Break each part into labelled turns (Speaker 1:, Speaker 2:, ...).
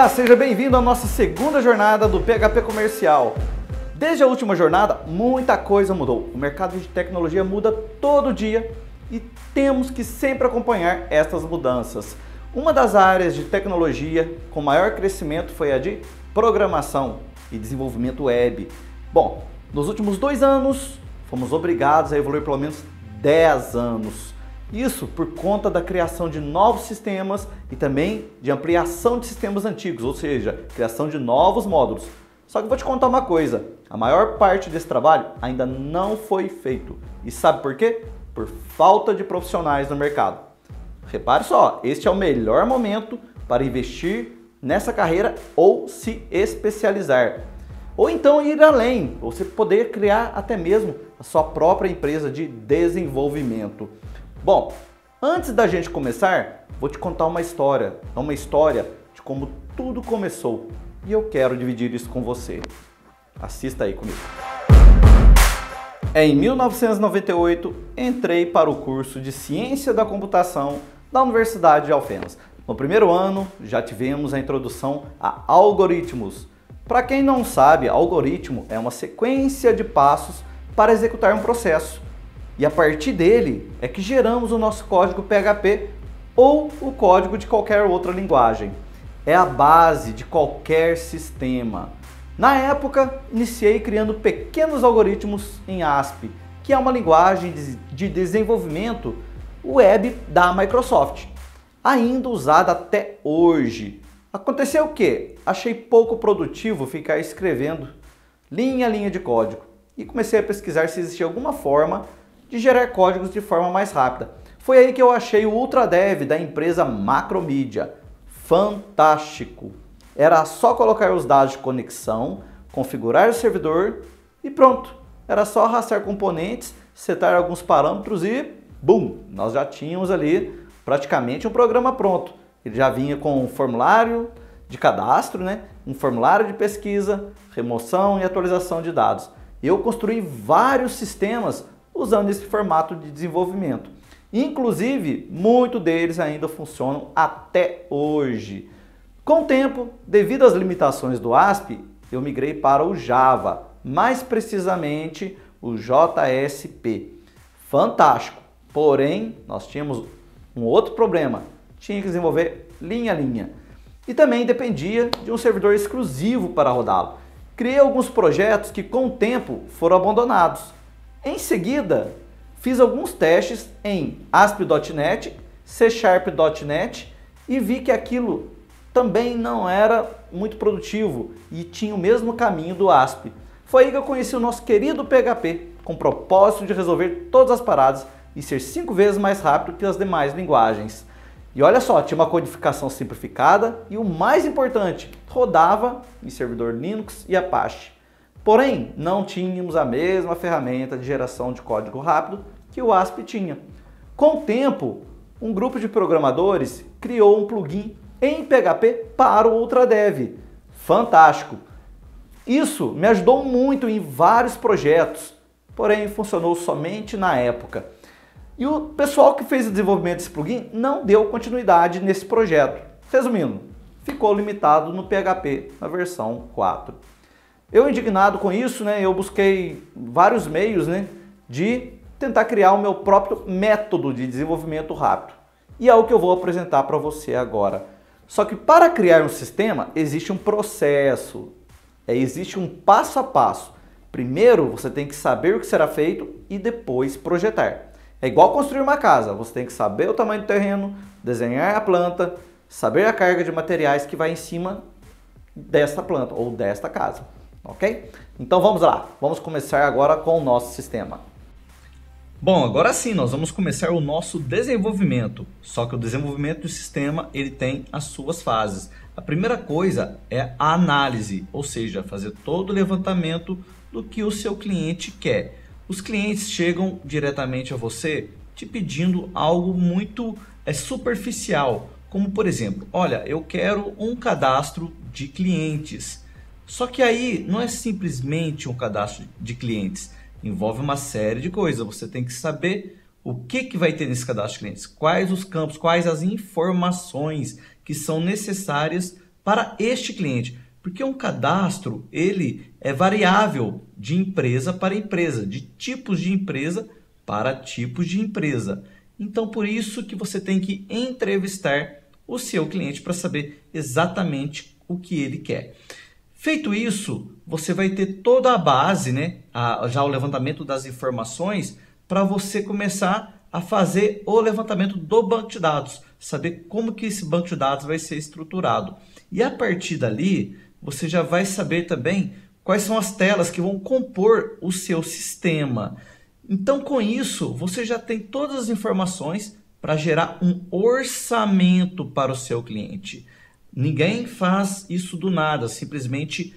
Speaker 1: Olá, seja bem-vindo à nossa segunda jornada do PHP Comercial. Desde a última jornada, muita coisa mudou. O mercado de tecnologia muda todo dia e temos que sempre acompanhar estas mudanças. Uma das áreas de tecnologia com maior crescimento foi a de programação e desenvolvimento web. Bom, nos últimos 2 anos, fomos obrigados a evoluir pelo menos 10 anos. Isso por conta da criação de novos sistemas e também de ampliação de sistemas antigos, ou seja, criação de novos módulos. Só que vou te contar uma coisa, a maior parte desse trabalho ainda não foi feito. E sabe por quê? Por falta de profissionais no mercado. Repare só, este é o melhor momento para investir nessa carreira ou se especializar. Ou então ir além, você poder criar até mesmo a sua própria empresa de desenvolvimento. Bom, antes da gente começar, vou te contar uma história de como tudo começou e eu quero dividir isso com você. Assista aí comigo. Em 1998, entrei para o curso de Ciência da Computação da Universidade de Alfenas. No primeiro ano, já tivemos a introdução a algoritmos. Para quem não sabe, algoritmo é uma sequência de passos para executar um processo. E a partir dele é que geramos o nosso código PHP ou o código de qualquer outra linguagem. É a base de qualquer sistema. Na época, iniciei criando pequenos algoritmos em ASP, que é uma linguagem de desenvolvimento web da Microsoft, ainda usada até hoje. Aconteceu o quê? Achei pouco produtivo ficar escrevendo linha a linha de código e comecei a pesquisar se existia alguma forma de gerar códigos de forma mais rápida. Foi aí que eu achei o UltraDev da empresa Macromedia. Fantástico! Era só colocar os dados de conexão, configurar o servidor e pronto. Era só arrastar componentes, setar alguns parâmetros e bum! Nós já tínhamos ali praticamente um programa pronto. Ele já vinha com um formulário de cadastro, um formulário de pesquisa, remoção e atualização de dados. Eu construí vários sistemas usando esse formato de desenvolvimento. Inclusive, muitos deles ainda funcionam até hoje. Com o tempo, devido às limitações do ASP, eu migrei para o Java, mais precisamente o JSP. Fantástico! Porém, nós tínhamos um outro problema. Tinha que desenvolver linha a linha. E também dependia de um servidor exclusivo para rodá-lo. Criei alguns projetos que com o tempo foram abandonados. Em seguida, fiz alguns testes em ASP.NET, C#.NET e vi que aquilo também não era muito produtivo e tinha o mesmo caminho do ASP. Foi aí que eu conheci o nosso querido PHP, com o propósito de resolver todas as paradas e ser 5 vezes mais rápido que as demais linguagens. E olha só, tinha uma codificação simplificada e o mais importante, rodava em servidor Linux e Apache. Porém, não tínhamos a mesma ferramenta de geração de código rápido que o ASP tinha. Com o tempo, um grupo de programadores criou um plugin em PHP para o UltraDev. Fantástico! Isso me ajudou muito em vários projetos, porém funcionou somente na época. E o pessoal que fez o desenvolvimento desse plugin não deu continuidade nesse projeto. Resumindo, ficou limitado no PHP na versão 4. Eu, indignado com isso, eu busquei vários meios de tentar criar o meu próprio método de desenvolvimento rápido. E é o que eu vou apresentar para você agora. Só que para criar um sistema existe um processo, existe um passo a passo. Primeiro você tem que saber o que será feito e depois projetar. É igual construir uma casa, você tem que saber o tamanho do terreno, desenhar a planta, saber a carga de materiais que vai em cima desta planta ou desta casa. Ok? Então vamos lá, vamos começar agora com o nosso sistema.
Speaker 2: Bom, agora sim nós vamos começar o nosso desenvolvimento, só que o desenvolvimento do sistema ele tem as suas fases. A primeira coisa é a análise, ou seja, fazer todo o levantamento do que o seu cliente quer. Os clientes chegam diretamente a você te pedindo algo muito superficial, como por exemplo, olha, eu quero um cadastro de clientes. Só que aí não é simplesmente um cadastro de clientes, envolve uma série de coisas. Você tem que saber o que vai ter nesse cadastro de clientes, quais os campos, quais as informações que são necessárias para este cliente, porque um cadastro ele é variável de empresa para empresa, de tipos de empresa para tipos de empresa. Então, por isso que você tem que entrevistar o seu cliente para saber exatamente o que ele quer. Feito isso, você vai ter toda a base, né? Já o levantamento das informações para você começar a fazer o levantamento do banco de dados, saber como que esse banco de dados vai ser estruturado. E a partir dali, você já vai saber também quais são as telas que vão compor o seu sistema. Então, com isso, você já tem todas as informações para gerar um orçamento para o seu cliente. Ninguém faz isso do nada, simplesmente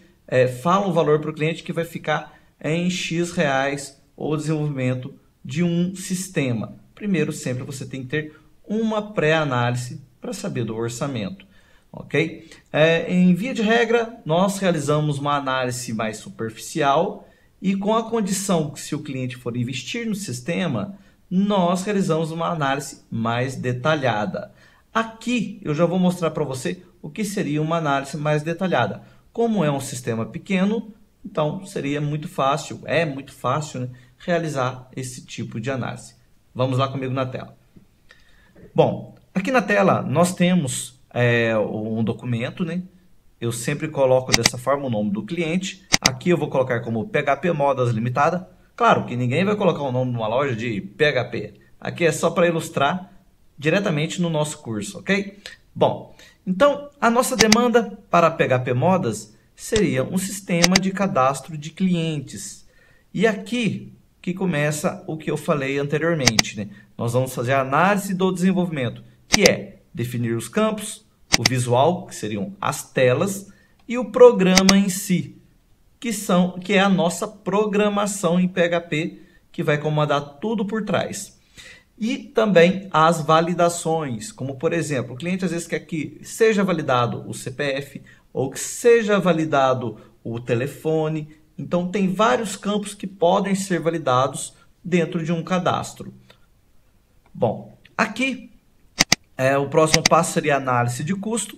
Speaker 2: fala um valor para o cliente que vai ficar em X reais o desenvolvimento de um sistema. Primeiro, sempre você tem que ter uma pré-análise para saber do orçamento. Ok? Em via de regra, nós realizamos uma análise mais superficial e com a condição que se o cliente for investir no sistema, nós realizamos uma análise mais detalhada. Aqui eu já vou mostrar para você o que seria uma análise mais detalhada. Como é um sistema pequeno, então seria muito fácil, né, realizar esse tipo de análise. Vamos lá comigo na tela. Bom, aqui na tela nós temos um documento, né? Eu sempre coloco dessa forma o nome do cliente. Aqui eu vou colocar como PHP Modas Limitada. Claro que ninguém vai colocar o nome de uma loja de PHP. Aqui é só para ilustrar diretamente no nosso curso, ok? Bom, então a nossa demanda para PHP Modas seria um sistema de cadastro de clientes. E aqui que começa o que eu falei anteriormente, né? Nós vamos fazer a análise do desenvolvimento, que é definir os campos, o visual, que seriam as telas, e o programa em si, que é a nossa programação em PHP, que vai comandar tudo por trás. E também as validações, como por exemplo, o cliente às vezes quer que seja validado o CPF ou que seja validado o telefone. Então tem vários campos que podem ser validados dentro de um cadastro. Bom, aqui o próximo passo seria a análise de custo,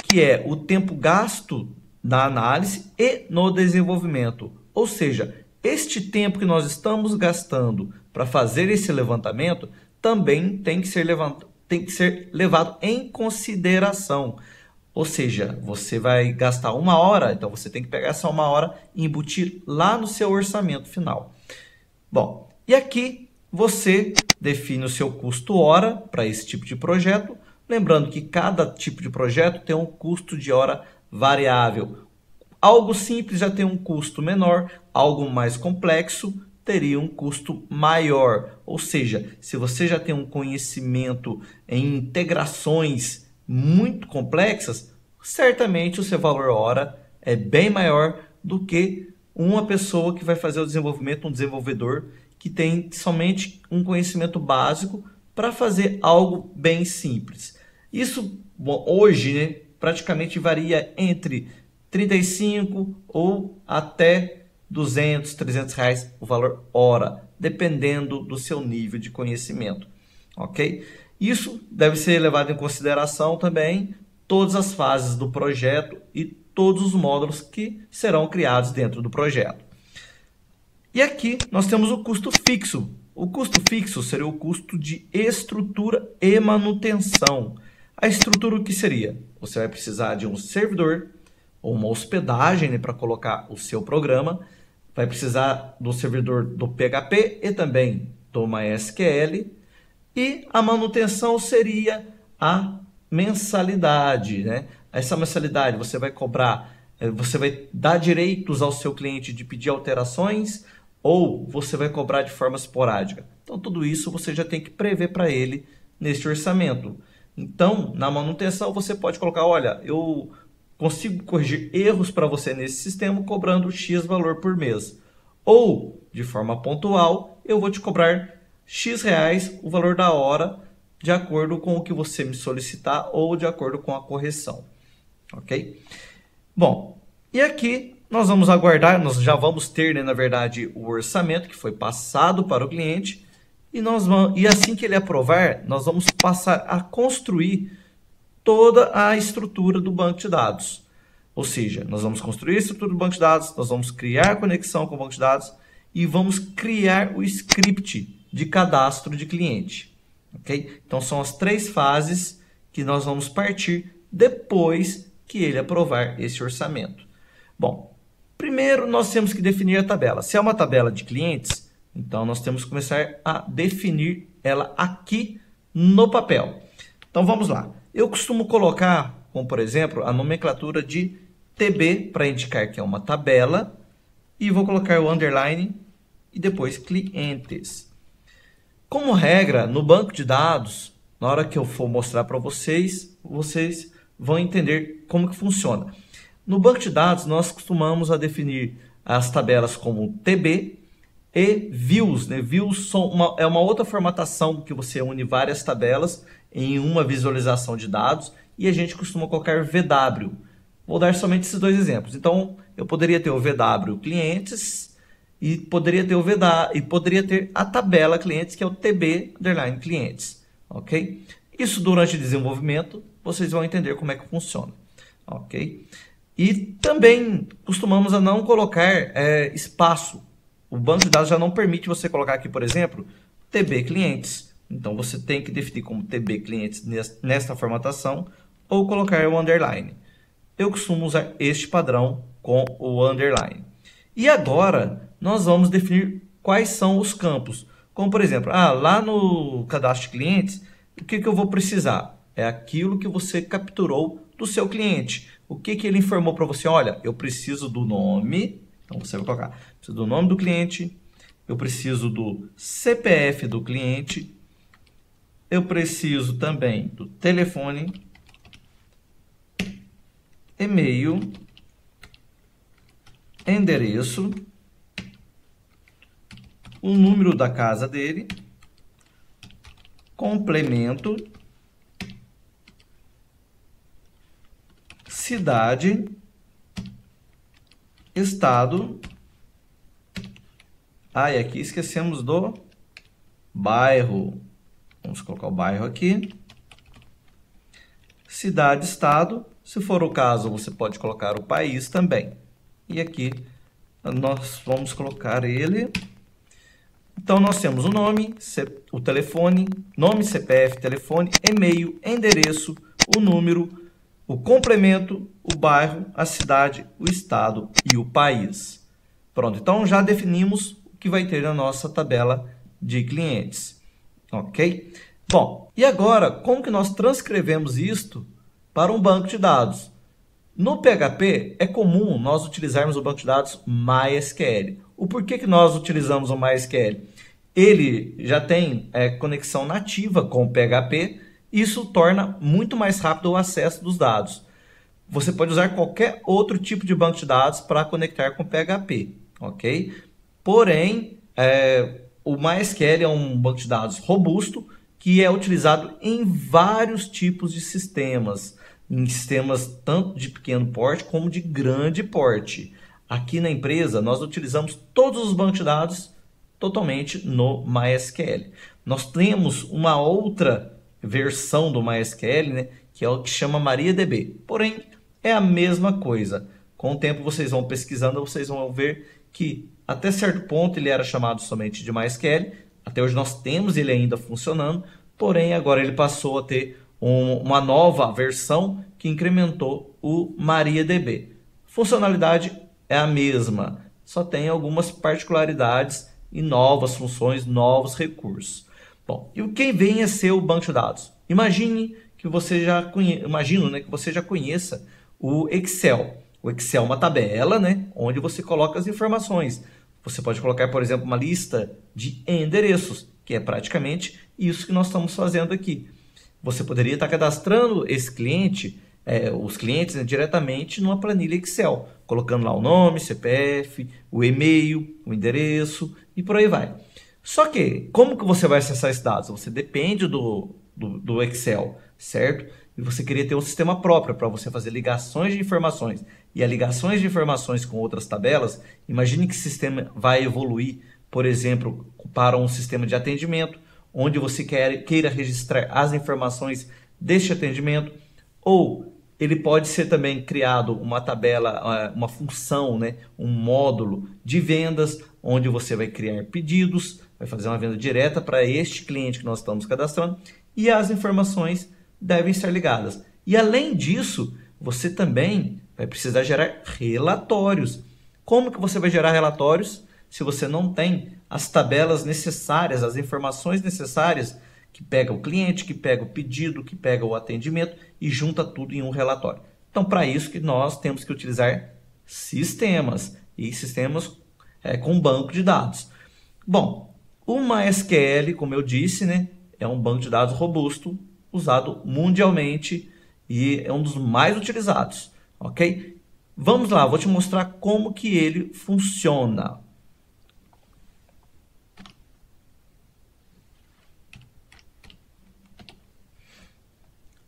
Speaker 2: que é o tempo gasto na análise e no desenvolvimento. Ou seja, este tempo que nós estamos gastando para fazer esse levantamento também tem que ser levado em consideração. Ou seja, você vai gastar 1 hora, então você tem que pegar essa 1 hora e embutir lá no seu orçamento final. Bom, e aqui você define o seu custo hora para esse tipo de projeto. Lembrando que cada tipo de projeto tem um custo de hora variável. Algo simples já tem um custo menor, algo mais complexo teria um custo maior. Ou seja, se você já tem um conhecimento em integrações muito complexas, certamente o seu valor hora é bem maior do que uma pessoa que vai fazer o desenvolvimento, um desenvolvedor que tem somente um conhecimento básico para fazer algo bem simples. Isso hoje, né, praticamente varia entre 35 ou até 200, 300 reais o valor hora, dependendo do seu nível de conhecimento, ok? Isso deve ser levado em consideração também todas as fases do projeto e todos os módulos que serão criados dentro do projeto. E aqui nós temos o custo fixo. O custo fixo seria o custo de estrutura e manutenção. A estrutura o que seria? Você vai precisar de um servidor ou uma hospedagem, né, para colocar o seu programa. Vai precisar do servidor do PHP e também do MySQL. E a manutenção seria a mensalidade, né? Essa mensalidade você vai cobrar, você vai dar direitos ao seu cliente de pedir alterações ou você vai cobrar de forma esporádica. Então tudo isso você já tem que prever para ele neste orçamento. Então na manutenção você pode colocar, olha, eu consigo corrigir erros para você nesse sistema cobrando X valor por mês. Ou, de forma pontual, eu vou te cobrar X reais o valor da hora, de acordo com o que você me solicitar ou de acordo com a correção. Ok? Bom, e aqui nós vamos aguardar, nós já vamos ter, né, na verdade, o orçamento que foi passado para o cliente e assim que ele aprovar, nós vamos passar a construir toda a estrutura do banco de dados. Ou seja, nós vamos construir a estrutura do banco de dados, nós vamos criar a conexão com o banco de dados e vamos criar o script de cadastro de cliente. Okay? Então, são as 3 fases que nós vamos partir depois que ele aprovar esse orçamento. Bom, primeiro nós temos que definir a tabela. Se é uma tabela de clientes, então nós temos que começar a definir ela aqui no papel. Então, vamos lá. Eu costumo colocar, como por exemplo, a nomenclatura de TB para indicar que é uma tabela e vou colocar o underline e depois clientes. Como regra, no banco de dados, na hora que eu for mostrar para vocês, vocês vão entender como que funciona. No banco de dados, nós costumamos a definir as tabelas como TB e views. Né? Views é uma outra formatação que você une várias tabelas em uma visualização de dados e a gente costuma colocar VW. Vou dar somente esses 2 exemplos. Então, eu poderia ter o VW clientes e poderia ter a tabela clientes, que é o TB underline clientes. Ok? Isso durante o desenvolvimento, vocês vão entender como é que funciona. Ok? E também costumamos a não colocar espaço. O banco de dados já não permite você colocar aqui, por exemplo, TB clientes. Então, você tem que definir como TB clientes nesta formatação ou colocar o underline. Eu costumo usar este padrão com o underline. E agora, nós vamos definir quais são os campos. Como, por exemplo, lá no cadastro de clientes, o que eu vou precisar? É aquilo que você capturou do seu cliente. O que ele informou para você? Olha, eu preciso do nome. Então, você vai colocar. Preciso do nome do cliente. Eu preciso do CPF do cliente. Eu preciso também do telefone, e-mail, endereço, o número da casa dele, complemento, cidade, estado. E aqui esquecemos do bairro. Vamos colocar o bairro aqui. Cidade, estado. Se for o caso, você pode colocar o país também. E aqui nós vamos colocar ele. Então, nós temos o nome, o telefone, nome, CPF, telefone, e-mail, endereço, o número, o complemento, o bairro, a cidade, o estado e o país. Pronto, então já definimos o que vai ter na nossa tabela de clientes. Ok? Bom, e agora, como que nós transcrevemos isto para um banco de dados? No PHP, é comum nós utilizarmos o banco de dados MySQL. O porquê que nós utilizamos o MySQL? Ele já tem conexão nativa com o PHP, e isso torna muito mais rápido o acesso dos dados. Você pode usar qualquer outro tipo de banco de dados para conectar com o PHP, ok? Porém, o MySQL é um banco de dados robusto que é utilizado em vários tipos de sistemas, em sistemas tanto de pequeno porte como de grande porte. Aqui na empresa, nós utilizamos todos os bancos de dados totalmente no MySQL. Nós temos uma outra versão do MySQL, né, que é o que chama MariaDB. Porém, é a mesma coisa. Com o tempo, vocês vão pesquisando, vocês vão ver que até certo ponto ele era chamado somente de MySQL. Até hoje nós temos ele ainda funcionando, porém agora ele passou a ter uma nova versão que incrementou o MariaDB. Funcionalidade é a mesma, só tem algumas particularidades e novas funções, novos recursos. Bom, e o que vem a ser o banco de dados? Imagine que você já conheça o Excel. O Excel é uma tabela, né, onde você coloca as informações. Você pode colocar, por exemplo, uma lista de endereços, que é praticamente isso que nós estamos fazendo aqui. Você poderia estar cadastrando esse cliente, os clientes, né, diretamente numa planilha Excel, colocando lá o nome, CPF, o e-mail, o endereço e por aí vai. Só que, como que você vai acessar esses dados? Você depende do Excel, certo? E você queria ter um sistema próprio para você fazer ligações de informações. E as ligações de informações com outras tabelas, imagine que esse sistema vai evoluir, por exemplo, para um sistema de atendimento, onde você queira registrar as informações deste atendimento, Ou ele pode ser também criado uma tabela, uma função, né? Um módulo de vendas, onde você vai criar pedidos, vai fazer uma venda direta para este cliente que nós estamos cadastrando e as informações devem estar ligadas. E além disso, você também vai precisar gerar relatórios. Como que você vai gerar relatórios se você não tem as tabelas necessárias, as informações necessárias que pega o cliente, que pega o pedido, que pega o atendimento e junta tudo em um relatório? Então, para isso que nós temos que utilizar sistemas e sistemas com banco de dados. Bom, o MySQL, como eu disse, né, é um banco de dados robusto, usado mundialmente e é um dos mais utilizados, ok? Vamos lá, vou te mostrar como que ele funciona.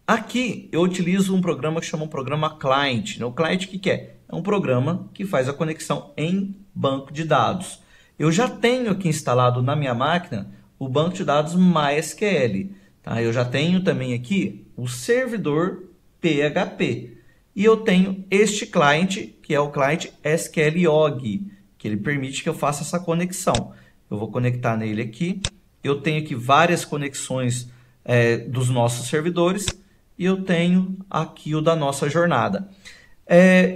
Speaker 2: Aqui eu utilizo um programa que chama um programa Client. O Client o que é? É um programa que faz a conexão em banco de dados. Eu já tenho aqui instalado na minha máquina o banco de dados MySQL. Tá? Eu já tenho também aqui o servidor PHP. E eu tenho este client, que é o client SQLog, que ele permite que eu faça essa conexão. Eu vou conectar nele aqui. Eu tenho aqui várias conexões dos nossos servidores. E eu tenho aqui o da nossa jornada.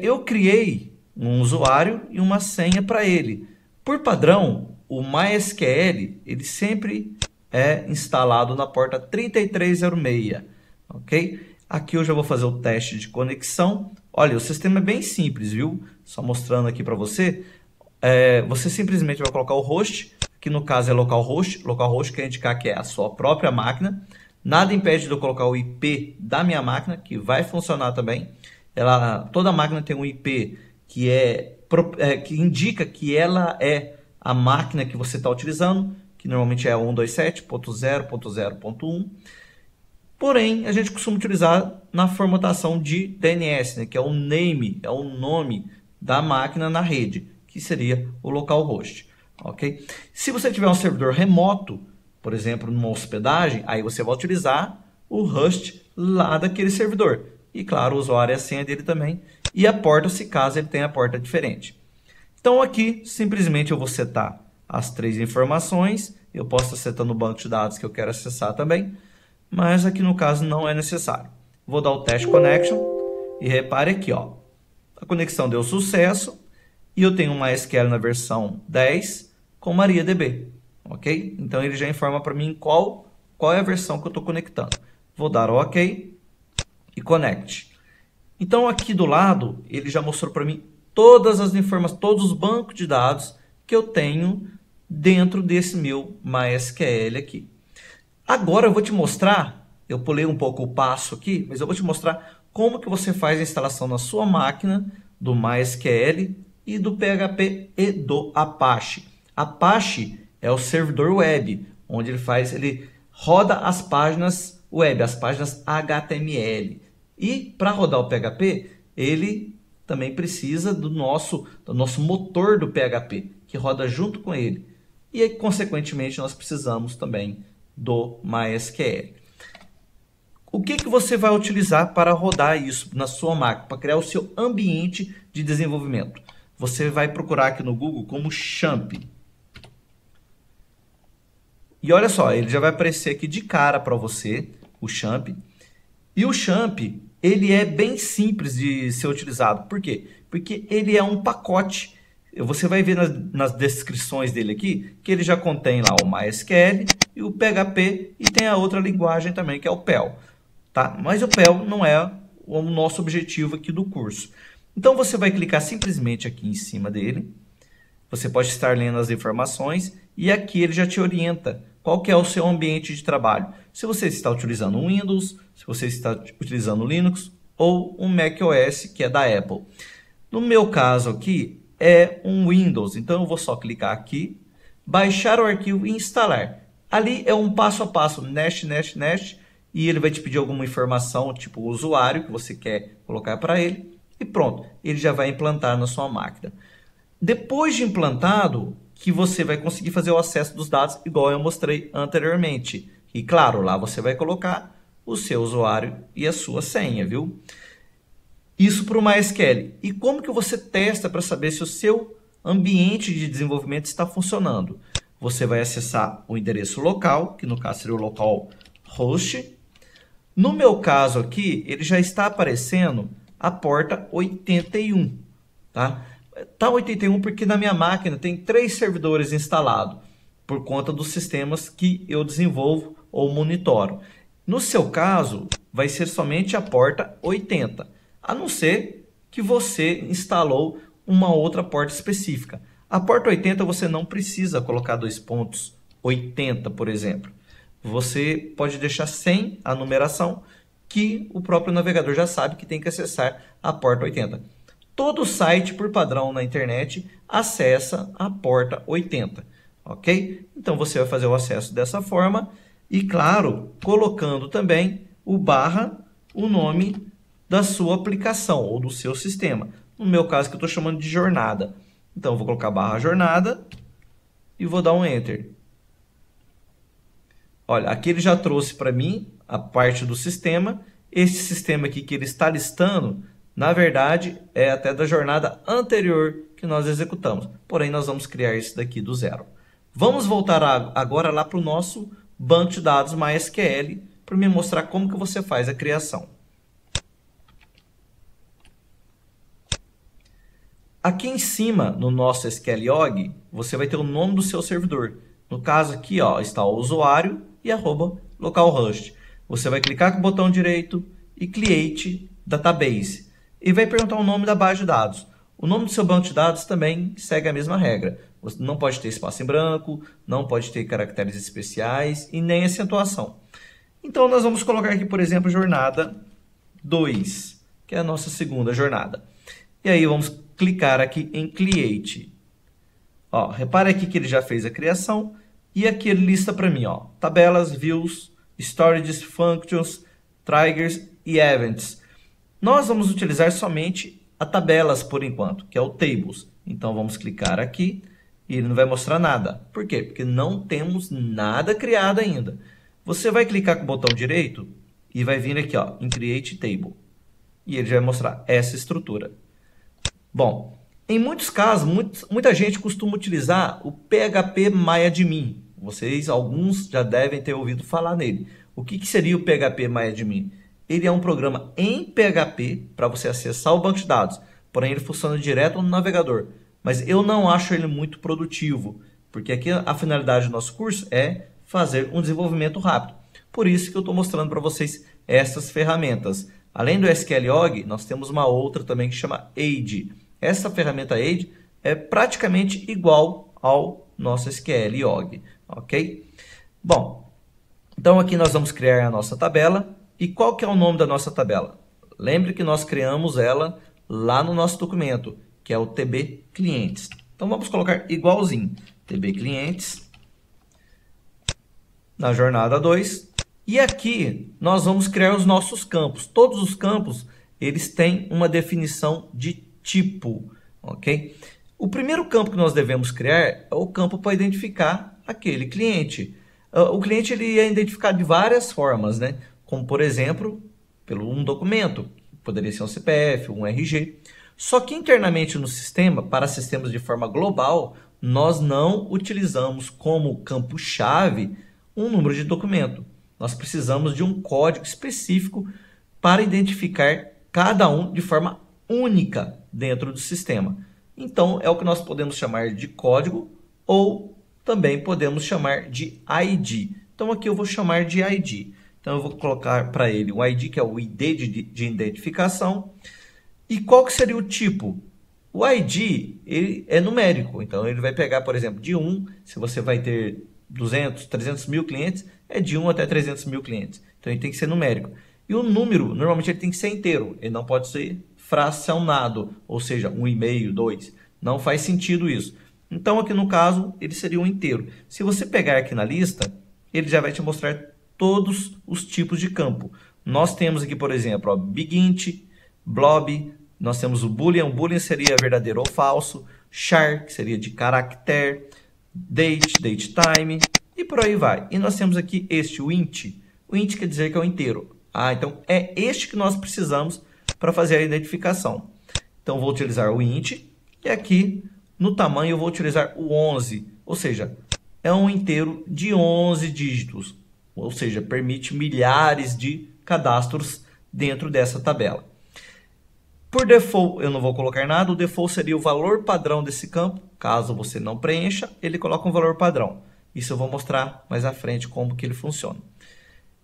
Speaker 2: Eu criei um usuário e uma senha para ele. Por padrão, o MySQL ele sempre é instalado na porta 3306. Ok? Aqui eu já vou fazer o teste de conexão. Olha, o sistema é bem simples, viu? Só mostrando aqui para você. Você simplesmente vai colocar o host, que no caso é localhost. Localhost quer indicar que é a sua própria máquina. Nada impede de eu colocar o IP da minha máquina, que vai funcionar também. Toda máquina tem um IP que indica que ela é a máquina que você está utilizando, que normalmente é 127.0.0.1. Porém, a gente costuma utilizar na formatação de DNS, né, que é o name, é o nome da máquina na rede, que seria o localhost. Okay? Se você tiver um servidor remoto, por exemplo, numa hospedagem, aí você vai utilizar o host lá daquele servidor. E claro, o usuário e a senha dele também. E a porta, se caso ele tenha a porta diferente. Então aqui, simplesmente eu vou setar as 3 informações. Eu posso estar setando o banco de dados que eu quero acessar também. Mas aqui no caso não é necessário. Vou dar o test connection. E repare aqui, ó, a conexão deu sucesso. E eu tenho uma MySQL na versão 10 com MariaDB. Ok? Então ele já informa para mim qual é a versão que eu estou conectando. Vou dar o OK e Connect. Então aqui do lado ele já mostrou para mim todas as informações, todos os bancos de dados que eu tenho dentro desse meu MySQL aqui. Agora eu vou te mostrar, eu pulei um pouco o passo aqui, mas eu vou te mostrar como que você faz a instalação na sua máquina do MySQL e do PHP e do Apache. Apache é o servidor web, onde ele roda as páginas web, as páginas HTML. E para rodar o PHP, ele também precisa do nosso motor do PHP, que roda junto com ele. E aí, consequentemente, nós precisamos também do MySQL. O que você vai utilizar para rodar isso na sua máquina, para criar o seu ambiente de desenvolvimento? Você vai procurar aqui no Google como XAMPP. E olha só, ele já vai aparecer aqui de cara para você, o XAMPP. E o XAMPP, ele é bem simples de ser utilizado. Por quê? Porque ele é um pacote. Você vai ver nas descrições dele aqui, que ele já contém lá o MySQL e o PHP, e tem a outra linguagem também, que é o PEL. Tá? Mas o PEL não é o nosso objetivo aqui do curso. Então você vai clicar simplesmente aqui em cima dele. Você pode estar lendo as informações e aqui ele já te orienta qual que é o seu ambiente de trabalho. Se você está utilizando um Windows, se você está utilizando Linux ou um macOS, que é da Apple. No meu caso aqui é um Windows, então eu vou só clicar aqui, baixar o arquivo e instalar. Ali é um passo a passo, nest, e ele vai te pedir alguma informação, tipo o usuário que você quer colocar para ele, e pronto, ele já vai implantar na sua máquina. Depois de implantado, que você vai conseguir fazer o acesso dos dados, igual eu mostrei anteriormente. E claro, lá você vai colocar o seu usuário e a sua senha, viu? Isso para o MySQL. E como que você testa para saber se o seu ambiente de desenvolvimento está funcionando? Você vai acessar o endereço local, que no caso seria o localhost. No meu caso aqui, ele já está aparecendo a porta 81, tá? Tá 81 porque na minha máquina tem 3 servidores instalados, por conta dos sistemas que eu desenvolvo ou monitoro. No seu caso, vai ser somente a porta 80, a não ser que você instalou uma outra porta específica. A porta 80 você não precisa colocar 2 pontos 80, por exemplo. Você pode deixar sem a numeração, que o próprio navegador já sabe que tem que acessar a porta 80. Todo site, por padrão na internet, acessa a porta 80, ok? Então, você vai fazer o acesso dessa forma e, claro, colocando também o barra, o nome da sua aplicação ou do seu sistema. No meu caso, que eu estou chamando de jornada. Então, eu vou colocar barra jornada e vou dar um Enter. Olha, aqui ele já trouxe para mim a parte do sistema. Esse sistema aqui que ele está listando, na verdade, é até da jornada anterior que nós executamos. Porém, nós vamos criar isso daqui do zero. Vamos voltar agora lá para o nosso banco de dados MySQL para me mostrar como que você faz a criação. Aqui em cima, no nosso SQLog, você vai ter o nome do seu servidor. No caso aqui, ó, está o usuário e @localhost. Você vai clicar com o botão direito e Create Database. E vai perguntar o nome da base de dados. O nome do seu banco de dados também segue a mesma regra. Você não pode ter espaço em branco, não pode ter caracteres especiais e nem acentuação. Então, nós vamos colocar aqui, por exemplo, jornada 2, que é a nossa segunda jornada. E aí, vamos clicar aqui em Create. Ó, repare aqui que ele já fez a criação e aqui ele lista para mim, ó, tabelas, views, storages, functions, triggers e events. Nós vamos utilizar somente a tabelas por enquanto, que é o tables. Então, vamos clicar aqui e ele não vai mostrar nada. Por quê? Porque não temos nada criado ainda. Você vai clicar com o botão direito e vai vir aqui, ó, em Create Table. E ele já vai mostrar essa estrutura. Bom, em muitos casos, muita gente costuma utilizar o PHP-MyAdmin. Vocês, alguns, já devem ter ouvido falar nele. O que seria o PHP-MyAdmin? Ele é um programa em PHP para você acessar o banco de dados. Porém, ele funciona direto no navegador. Mas eu não acho ele muito produtivo, porque aqui a finalidade do nosso curso é fazer um desenvolvimento rápido. Por isso que eu estou mostrando para vocês essas ferramentas. Além do SQLog, nós temos uma outra também que chama Aide. Essa ferramenta Aide é praticamente igual ao nosso SQLog, ok? Bom, então aqui nós vamos criar a nossa tabela. E qual que é o nome da nossa tabela? Lembre que nós criamos ela lá no nosso documento, que é o TB Clientes. Então vamos colocar igualzinho, TB Clientes, na jornada 2. E aqui nós vamos criar os nossos campos. Todos os campos, eles têm uma definição de tipo, ok? O primeiro campo que nós devemos criar é o campo para identificar aquele cliente. O cliente ele é identificado de várias formas, né? Como, por exemplo, pelo um documento, poderia ser um CPF, um RG. Só que internamente no sistema, para sistemas de forma global, nós não utilizamos como campo-chave um número de documento. Nós precisamos de um código específico para identificar cada um de forma única dentro do sistema. Então, é o que nós podemos chamar de código ou também podemos chamar de ID. Então, aqui eu vou chamar de ID. Então, eu vou colocar para ele o ID, que é o ID de identificação. E qual que seria o tipo? O ID ele é numérico. Então, ele vai pegar, por exemplo, de 1, se você vai ter 200, 300 mil clientes, é de 1 até 300 mil clientes. Então, ele tem que ser numérico. E o número, normalmente, ele tem que ser inteiro. Ele não pode ser fracionado, ou seja, 1,5, 2. Não faz sentido isso. Então, aqui no caso, ele seria um inteiro. Se você pegar aqui na lista, ele já vai te mostrar todos os tipos de campo. Nós temos aqui, por exemplo, ó, Bigint, Blob, nós temos o Boolean. O Boolean seria verdadeiro ou falso. Char, que seria de caractere. Date, date time, e por aí vai. E nós temos aqui este, o int. O int quer dizer que é o inteiro. Então é este que nós precisamos para fazer a identificação. Então vou utilizar o int e aqui no tamanho eu vou utilizar o 11, ou seja, é um inteiro de 11 dígitos, ou seja, permite milhares de cadastros dentro dessa tabela. Por default, eu não vou colocar nada, o default seria o valor padrão desse campo. Caso você não preencha, ele coloca um valor padrão. Isso eu vou mostrar mais à frente como que ele funciona.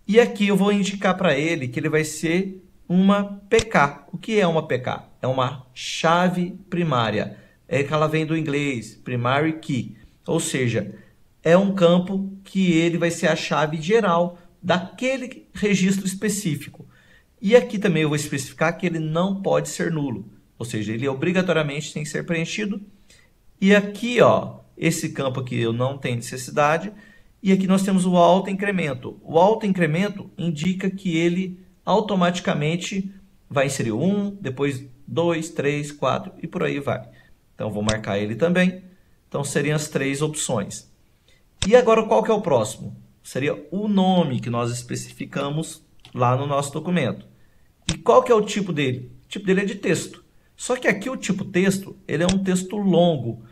Speaker 2: E aqui eu vou indicar para ele que ele vai ser uma PK. O que é uma PK? É uma chave primária. É que ela vem do inglês, primary key. Ou seja, é um campo que ele vai ser a chave geral daquele registro específico. E aqui também eu vou especificar que ele não pode ser nulo. Ou seja, ele obrigatoriamente tem que ser preenchido. E aqui, ó, esse campo aqui eu não tenho necessidade. E aqui nós temos o autoincremento. O autoincremento indica que ele automaticamente vai inserir 1, depois 2, 3, 4 e por aí vai. Então, vou marcar ele também. Então, seriam as 3 opções. E agora, qual que é o próximo? Seria o nome que nós especificamos lá no nosso documento. E qual que é o tipo dele? O tipo dele é de texto. Só que aqui o tipo texto, ele é um texto longo,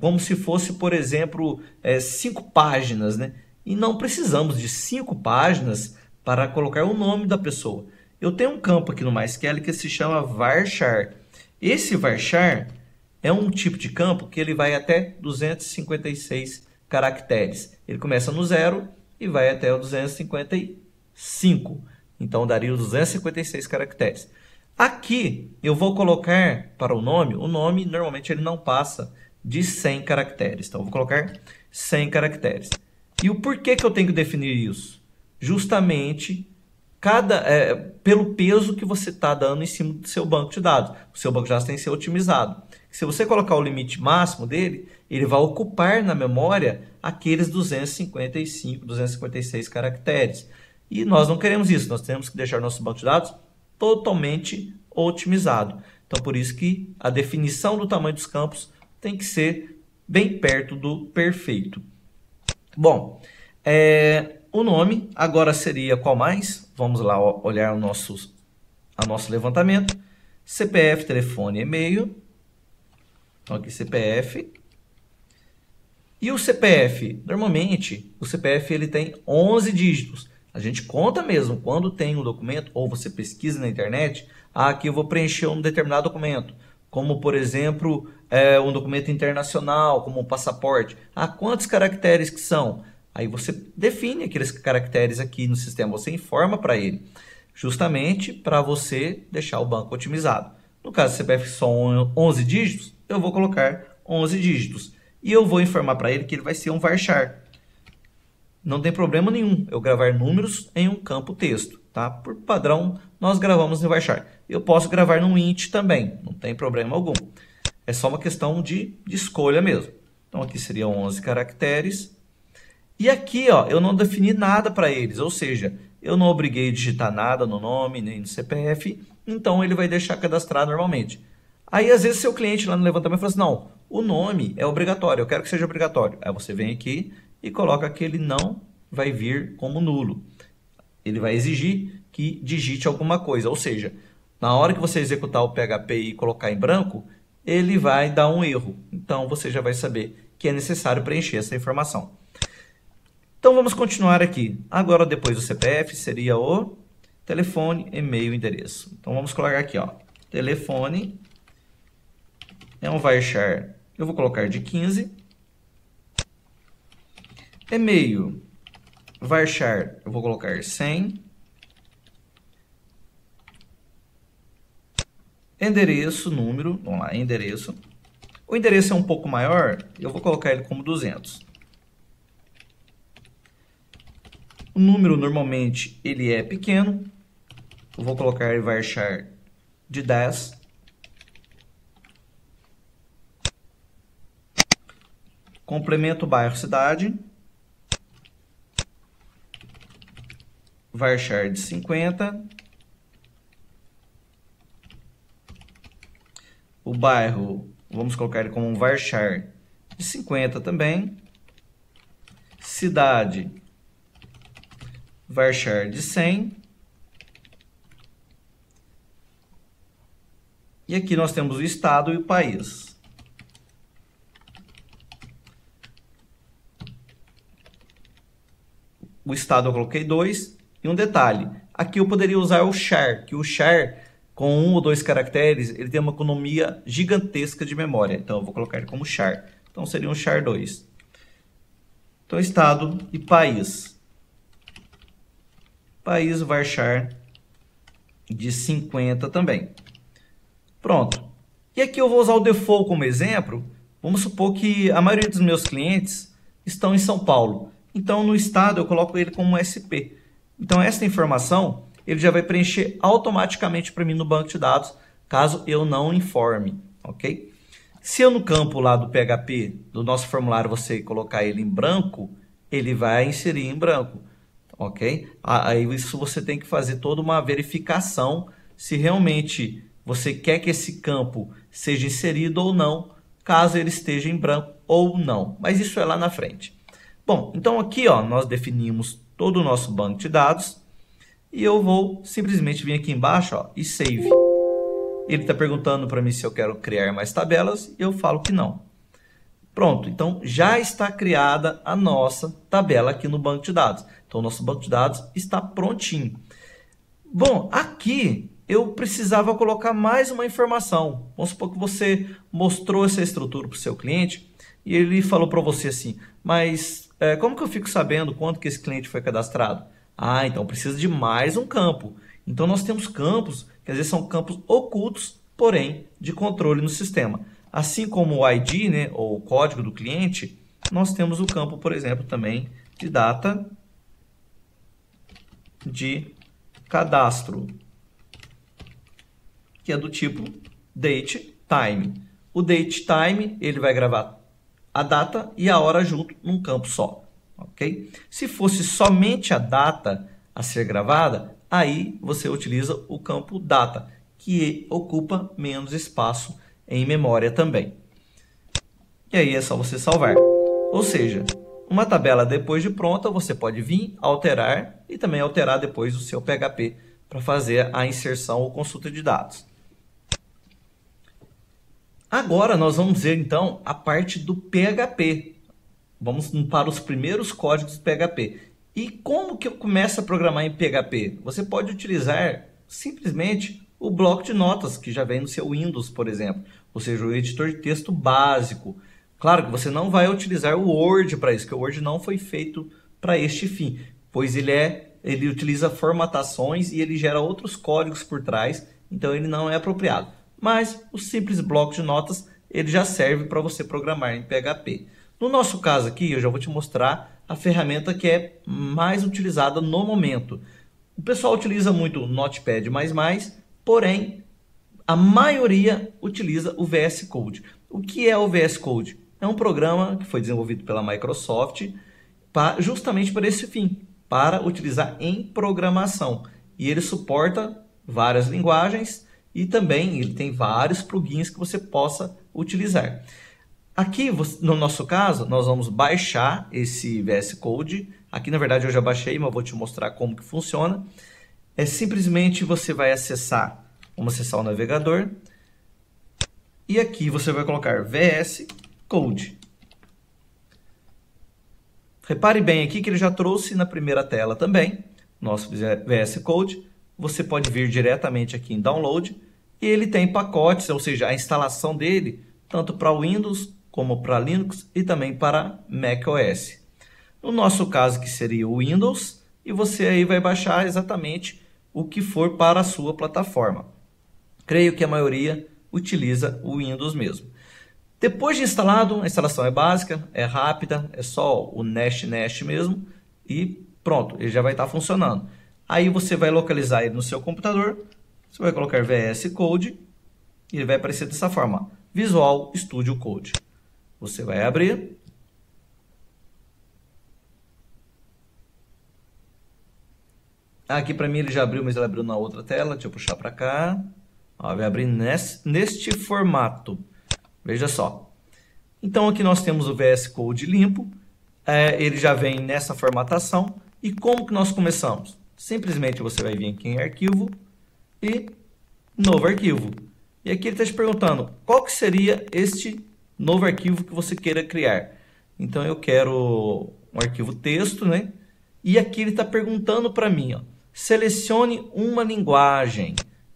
Speaker 2: como se fosse, por exemplo, 5 páginas, né? E não precisamos de 5 páginas para colocar o nome da pessoa. Eu tenho um campo aqui no MySQL que se chama varchar. Esse varchar é um tipo de campo que ele vai até 256 caracteres. Ele começa no 0 e vai até o 255. Então, daria os 256 caracteres. Aqui, eu vou colocar para o nome normalmente ele não passa de 100 caracteres. Então, eu vou colocar 100 caracteres. E o porquê que eu tenho que definir isso? Justamente pelo peso que você está dando em cima do seu banco de dados. O seu banco de dados tem que ser otimizado. Se você colocar o limite máximo dele, ele vai ocupar na memória aqueles 255, 256 caracteres. E nós não queremos isso, nós temos que deixar nosso banco de dados totalmente otimizado. Então, por isso que a definição do tamanho dos campos tem que ser bem perto do perfeito. Bom, o nome agora seria qual mais? Vamos lá olhar o nosso levantamento. CPF, telefone, e-mail. Então, aqui CPF. E o CPF? Normalmente, o CPF ele tem 11 dígitos. A gente conta mesmo quando tem um documento, ou você pesquisa na internet, aqui eu vou preencher um determinado documento, como, por exemplo, um documento internacional, como um passaporte. Quantos caracteres que são? Aí você define aqueles caracteres aqui no sistema, você informa para ele, justamente para você deixar o banco otimizado. No caso do CPF são 11 dígitos, eu vou colocar 11 dígitos. E eu vou informar para ele que ele vai ser um varchar. Não tem problema nenhum eu gravar números em um campo texto. Tá? Por padrão, nós gravamos em varchar. Eu posso gravar num int também, não tem problema algum. É só uma questão de escolha mesmo. Então, aqui seriam 11 caracteres. E aqui, ó, eu não defini nada para eles, ou seja, eu não obriguei a digitar nada no nome, nem no CPF, então ele vai deixar cadastrar normalmente. Aí, às vezes, seu cliente lá no levantamento fala assim, não, o nome é obrigatório, eu quero que seja obrigatório. Aí você vem aqui e coloca que ele não vai vir como nulo. Ele vai exigir que digite alguma coisa, ou seja, na hora que você executar o PHP e colocar em branco, ele vai dar um erro. Então, você já vai saber que é necessário preencher essa informação. Então, vamos continuar aqui. Agora, depois do CPF, seria o telefone, e-mail, endereço. Então, vamos colocar aqui, ó, telefone, é um varchar, eu vou colocar de 15. E-mail, varchar, eu vou colocar 100. Endereço, número, vamos lá, endereço. O endereço é um pouco maior, eu vou colocar ele como 200. O número, normalmente, ele é pequeno. Eu vou colocar varchar de 10. Complemento bairro, cidade. Varchar de 50. O bairro, vamos colocar ele como um varchar de 50 também. Cidade, varchar de 100. E aqui nós temos o estado e o país. O estado eu coloquei 2. E um detalhe, aqui eu poderia usar o char, que o char, com 1 ou 2 caracteres, ele tem uma economia gigantesca de memória. Então eu vou colocar ele como char. Então seria um char 2. Então estado e país. País varchar de 50 também. Pronto. E aqui eu vou usar o default como exemplo. Vamos supor que a maioria dos meus clientes estão em São Paulo. Então, no estado, eu coloco ele como SP. Então, essa informação, ele já vai preencher automaticamente para mim no banco de dados, caso eu não informe, ok? Se eu no campo lá do PHP, do nosso formulário, você colocar ele em branco, ele vai inserir em branco, ok? Aí isso você tem que fazer toda uma verificação se realmente você quer que esse campo seja inserido ou não, caso ele esteja em branco ou não. Mas isso é lá na frente. Bom, então aqui ó, nós definimos todo o nosso banco de dados e eu vou simplesmente vir aqui embaixo ó, e save. Ele está perguntando para mim se eu quero criar mais tabelas e eu falo que não. Pronto, então já está criada a nossa tabela aqui no banco de dados. Então o nosso banco de dados está prontinho. Bom, aqui eu precisava colocar mais uma informação. Vamos supor que você mostrou essa estrutura para o seu cliente e ele falou para você assim, mas como que eu fico sabendo quanto que esse cliente foi cadastrado? Ah, então precisa de mais um campo. Então nós temos campos, que às vezes são campos ocultos, porém de controle no sistema. Assim como o ID, né, ou o código do cliente, nós temos o campo, por exemplo, também de data de cadastro, que é do tipo date time. O date time, ele vai gravar a data e a hora junto num campo só, ok? Se fosse somente a data a ser gravada, aí você utiliza o campo data, que ocupa menos espaço em memória também. E aí é só você salvar. Ou seja, uma tabela depois de pronta, você pode vir, alterar e também alterar depois o seu PHP para fazer a inserção ou consulta de dados. Agora nós vamos ver então a parte do PHP. Vamos para os primeiros códigos do PHP. E como que eu começo a programar em PHP? Você pode utilizar simplesmente o bloco de notas que já vem no seu Windows, por exemplo. Ou seja, o editor de texto básico. Claro que você não vai utilizar o Word para isso, porque o Word não foi feito para este fim. Pois ele utiliza formatações e ele gera outros códigos por trás, então ele não é apropriado. Mas o simples bloco de notas ele já serve para você programar em PHP. No nosso caso aqui, eu já vou te mostrar a ferramenta que é mais utilizada no momento. O pessoal utiliza muito o Notepad++, porém, a maioria utiliza o VS Code. O que é o VS Code? É um programa que foi desenvolvido pela Microsoft justamente para esse fim, para utilizar em programação. E ele suporta várias linguagens e também ele tem vários plugins que você possa utilizar. Aqui, no nosso caso, nós vamos baixar esse VS Code. Aqui, na verdade, eu já baixei, mas vou te mostrar como que funciona. É simplesmente você vai acessar, vamos acessar o navegador. E aqui você vai colocar VS Code. Repare bem aqui que ele já trouxe na primeira tela também, nosso VS Code. Você pode vir diretamente aqui em Download. E ele tem pacotes, ou seja, a instalação dele, tanto para Windows como para Linux e também para macOS. No nosso caso, que seria o Windows, e você aí vai baixar exatamente o que for para a sua plataforma. Creio que a maioria utiliza o Windows mesmo. Depois de instalado, a instalação é básica, é rápida, é só o Nest mesmo e pronto, ele já vai estar funcionando. Aí você vai localizar ele no seu computador, você vai colocar VS Code e ele vai aparecer dessa forma, Visual Studio Code. Você vai abrir. Aqui para mim ele já abriu, mas ele abriu na outra tela. Deixa eu puxar para cá. Ó, vai abrir neste formato. Veja só. Então aqui nós temos o VS Code limpo. Ele já vem nessa formatação. E como que nós começamos? Simplesmente você vai vir aqui em arquivo e novo arquivo. E aqui ele está te perguntando qual que seria este novo arquivo que você queira criar. Então eu quero um arquivo texto, né? E aqui ele está perguntando para mim, ó, selecione uma linguagem.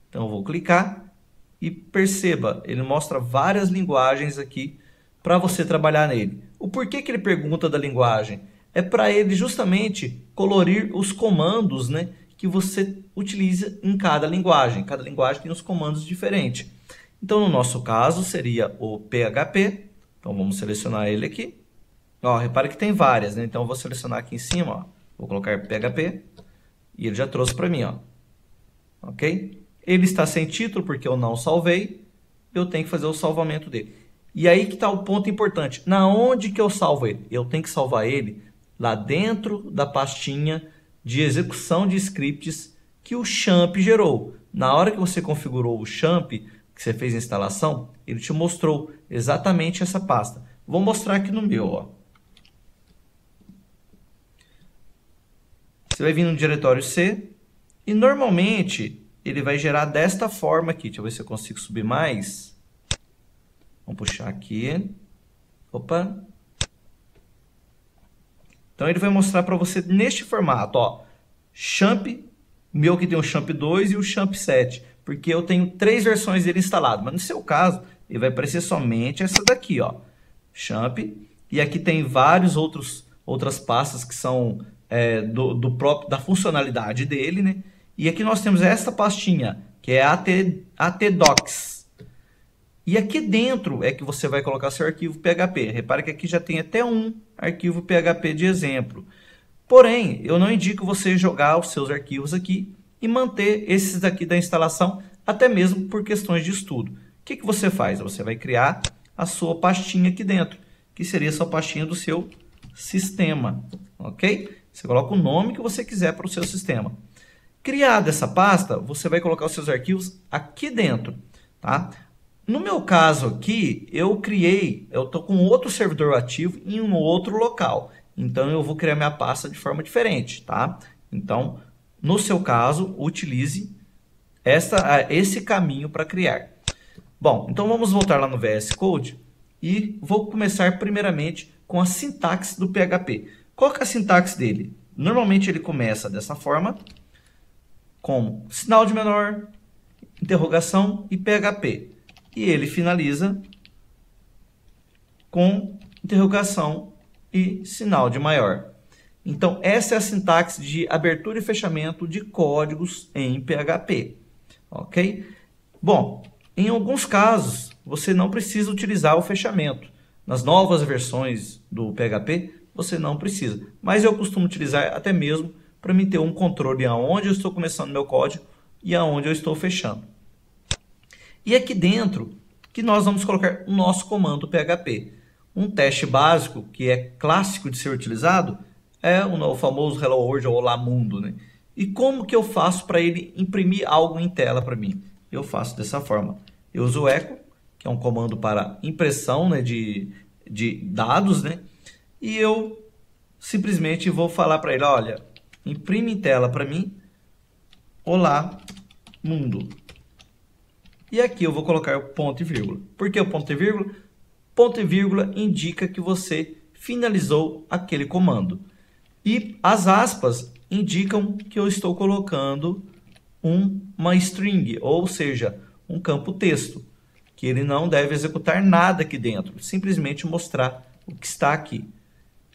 Speaker 2: Então eu vou clicar e perceba, ele mostra várias linguagens aqui para você trabalhar nele. O porquê que ele pergunta da linguagem? É para ele justamente colorir os comandos, né, que você utiliza em cada linguagem. Cada linguagem tem uns comandos diferentes. Então, no nosso caso, seria o PHP. Então, vamos selecionar ele aqui. Ó, repare que tem várias, né? Então, eu vou selecionar aqui em cima, ó. Vou colocar PHP e ele já trouxe para mim, ó. Ok? Ele está sem título porque eu não salvei. Eu tenho que fazer o salvamento dele. E aí que está o ponto importante. Na onde que eu salvo ele? Eu tenho que salvar ele lá dentro da pastinha de execução de scripts que o Champ gerou. Na hora que você configurou o Champ, que você fez a instalação, ele te mostrou exatamente essa pasta. Vou mostrar aqui no meu, ó. Você vai vir no diretório C e normalmente ele vai gerar desta forma aqui. Deixa eu ver se eu consigo subir mais. Vamos puxar aqui. Opa. Então ele vai mostrar para você neste formato, ó. Champ, meu que tem o Champ 2 e o Champ 7, porque eu tenho 3 versões dele instalado, mas no seu caso ele vai aparecer somente essa daqui, ó. Champ, e aqui tem vários outras pastas que são da funcionalidade dele, né? E aqui nós temos esta pastinha, que é ATDocs. E aqui dentro é que você vai colocar seu arquivo PHP. Repare que aqui já tem até um arquivo PHP de exemplo. Porém, eu não indico você jogar os seus arquivos aqui e manter esses daqui da instalação, até mesmo por questões de estudo. O que você faz? Você vai criar a sua pastinha aqui dentro, que seria a sua pastinha do seu sistema. Ok? Você coloca o nome que você quiser para o seu sistema. Criada essa pasta, você vai colocar os seus arquivos aqui dentro. Tá? No meu caso aqui, eu estou com outro servidor ativo em um outro local. Então, eu vou criar minha pasta de forma diferente, tá? Então, no seu caso, utilize esse caminho para criar. Bom, então vamos voltar lá no VS Code e vou começar primeiramente com a sintaxe do PHP. Qual que é a sintaxe dele? Normalmente ele começa dessa forma, com sinal de menor, interrogação e PHP. E ele finaliza com interrogação e sinal de maior. Então, essa é a sintaxe de abertura e fechamento de códigos em PHP. Ok? Bom, em alguns casos, você não precisa utilizar o fechamento. Nas novas versões do PHP, você não precisa. Mas eu costumo utilizar até mesmo para me ter um controle aonde eu estou começando meu código e aonde eu estou fechando. E aqui dentro, que nós vamos colocar o nosso comando PHP. Um teste básico, que é clássico de ser utilizado, é o famoso Hello World ou Olá Mundo, né? E como que eu faço para ele imprimir algo em tela para mim? Eu faço dessa forma. Eu uso o echo, que é um comando para impressão, né, de dados, né? E eu simplesmente vou falar para ele, olha, imprime em tela para mim, Olá Mundo. E aqui eu vou colocar o ponto e vírgula. Por que o ponto e vírgula? Ponto e vírgula indica que você finalizou aquele comando. E as aspas indicam que eu estou colocando uma string, ou seja, um campo texto, que ele não deve executar nada aqui dentro, simplesmente mostrar o que está aqui.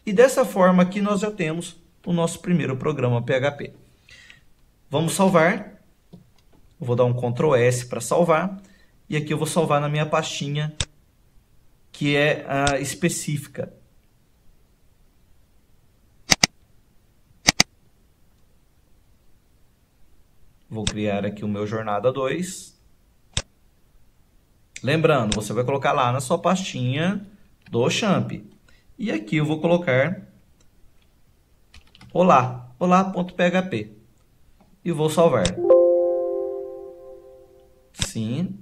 Speaker 2: E dessa forma aqui nós já temos o nosso primeiro programa PHP. Vamos salvar. Eu vou dar um Ctrl S para salvar. E aqui eu vou salvar na minha pastinha, que é a específica. Vou criar aqui o meu Jornada 2. Lembrando, você vai colocar lá na sua pastinha do Champ. E aqui eu vou colocar olá.php. E vou salvar. Sim.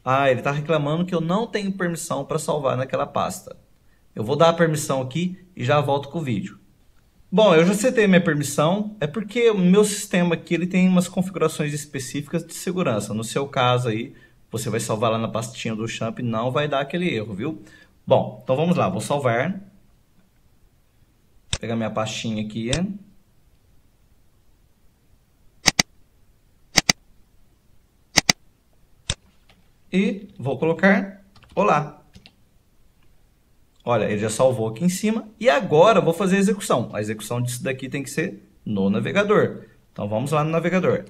Speaker 2: Ah, ele está reclamando que eu não tenho permissão para salvar naquela pasta. Eu vou dar a permissão aqui e já volto com o vídeo. Bom, eu já setei minha permissão, é porque o meu sistema aqui ele tem umas configurações específicas de segurança. No seu caso aí, você vai salvar lá na pastinha do Champ, não vai dar aquele erro, viu? Bom, então vamos lá, vou salvar. Vou pegar minha pastinha aqui. E vou colocar olá. Olha, ele já salvou aqui em cima. E agora eu vou fazer a execução. A execução disso daqui tem que ser no navegador. Então vamos lá no navegador.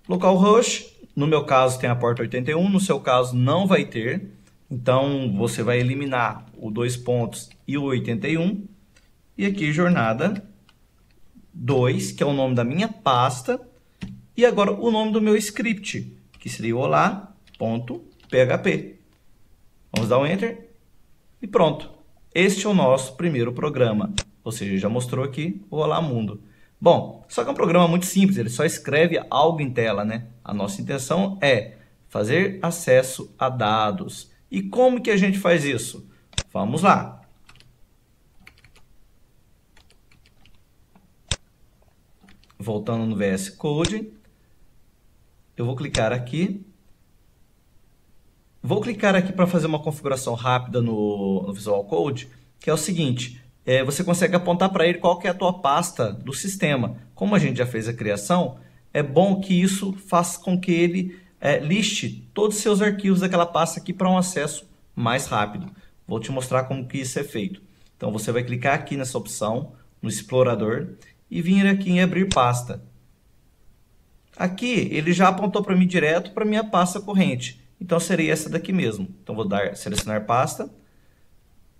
Speaker 2: Localhost, no meu caso tem a porta 81, no seu caso não vai ter. Então você vai eliminar o 2 pontos e o 81. E aqui jornada 2, que é o nome da minha pasta. E agora o nome do meu script, que seria olá.php. Vamos dar um Enter e pronto. Este é o nosso primeiro programa. Ou seja, já mostrou aqui o Olá Mundo. Bom, só que é um programa muito simples, ele só escreve algo em tela, né? A nossa intenção é fazer acesso a dados. E como que a gente faz isso? Vamos lá. Voltando no VS Code, eu vou clicar aqui. Vou clicar aqui para fazer uma configuração rápida no Visual Code, que é o seguinte, você consegue apontar para ele qual que é a tua pasta do sistema. Como a gente já fez a criação, é bom que isso faça com que ele liste todos os seus arquivos daquela pasta aqui para um acesso mais rápido. Vou te mostrar como que isso é feito. Então você vai clicar aqui nessa opção, no explorador, e vir aqui em abrir pasta. Aqui ele já apontou para mim direto para minha pasta corrente. Então seria essa daqui mesmo. Então vou dar selecionar pasta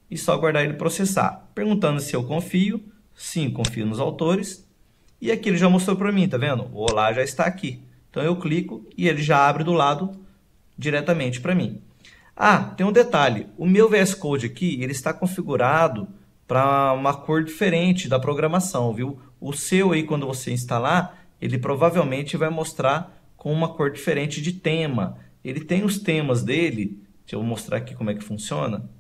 Speaker 2: e só aguardar ele processar. Perguntando se eu confio. Sim, confio nos autores. E aqui ele já mostrou para mim, tá vendo? O Olá já está aqui. Então eu clico e ele já abre do lado diretamente para mim. Ah, tem um detalhe. O meu VS Code aqui, ele está configurado para uma cor diferente da programação, viu? O seu aí, quando você instalar, ele provavelmente vai mostrar com uma cor diferente de tema. Ele tem os temas dele, deixa eu mostrar aqui como é que funciona.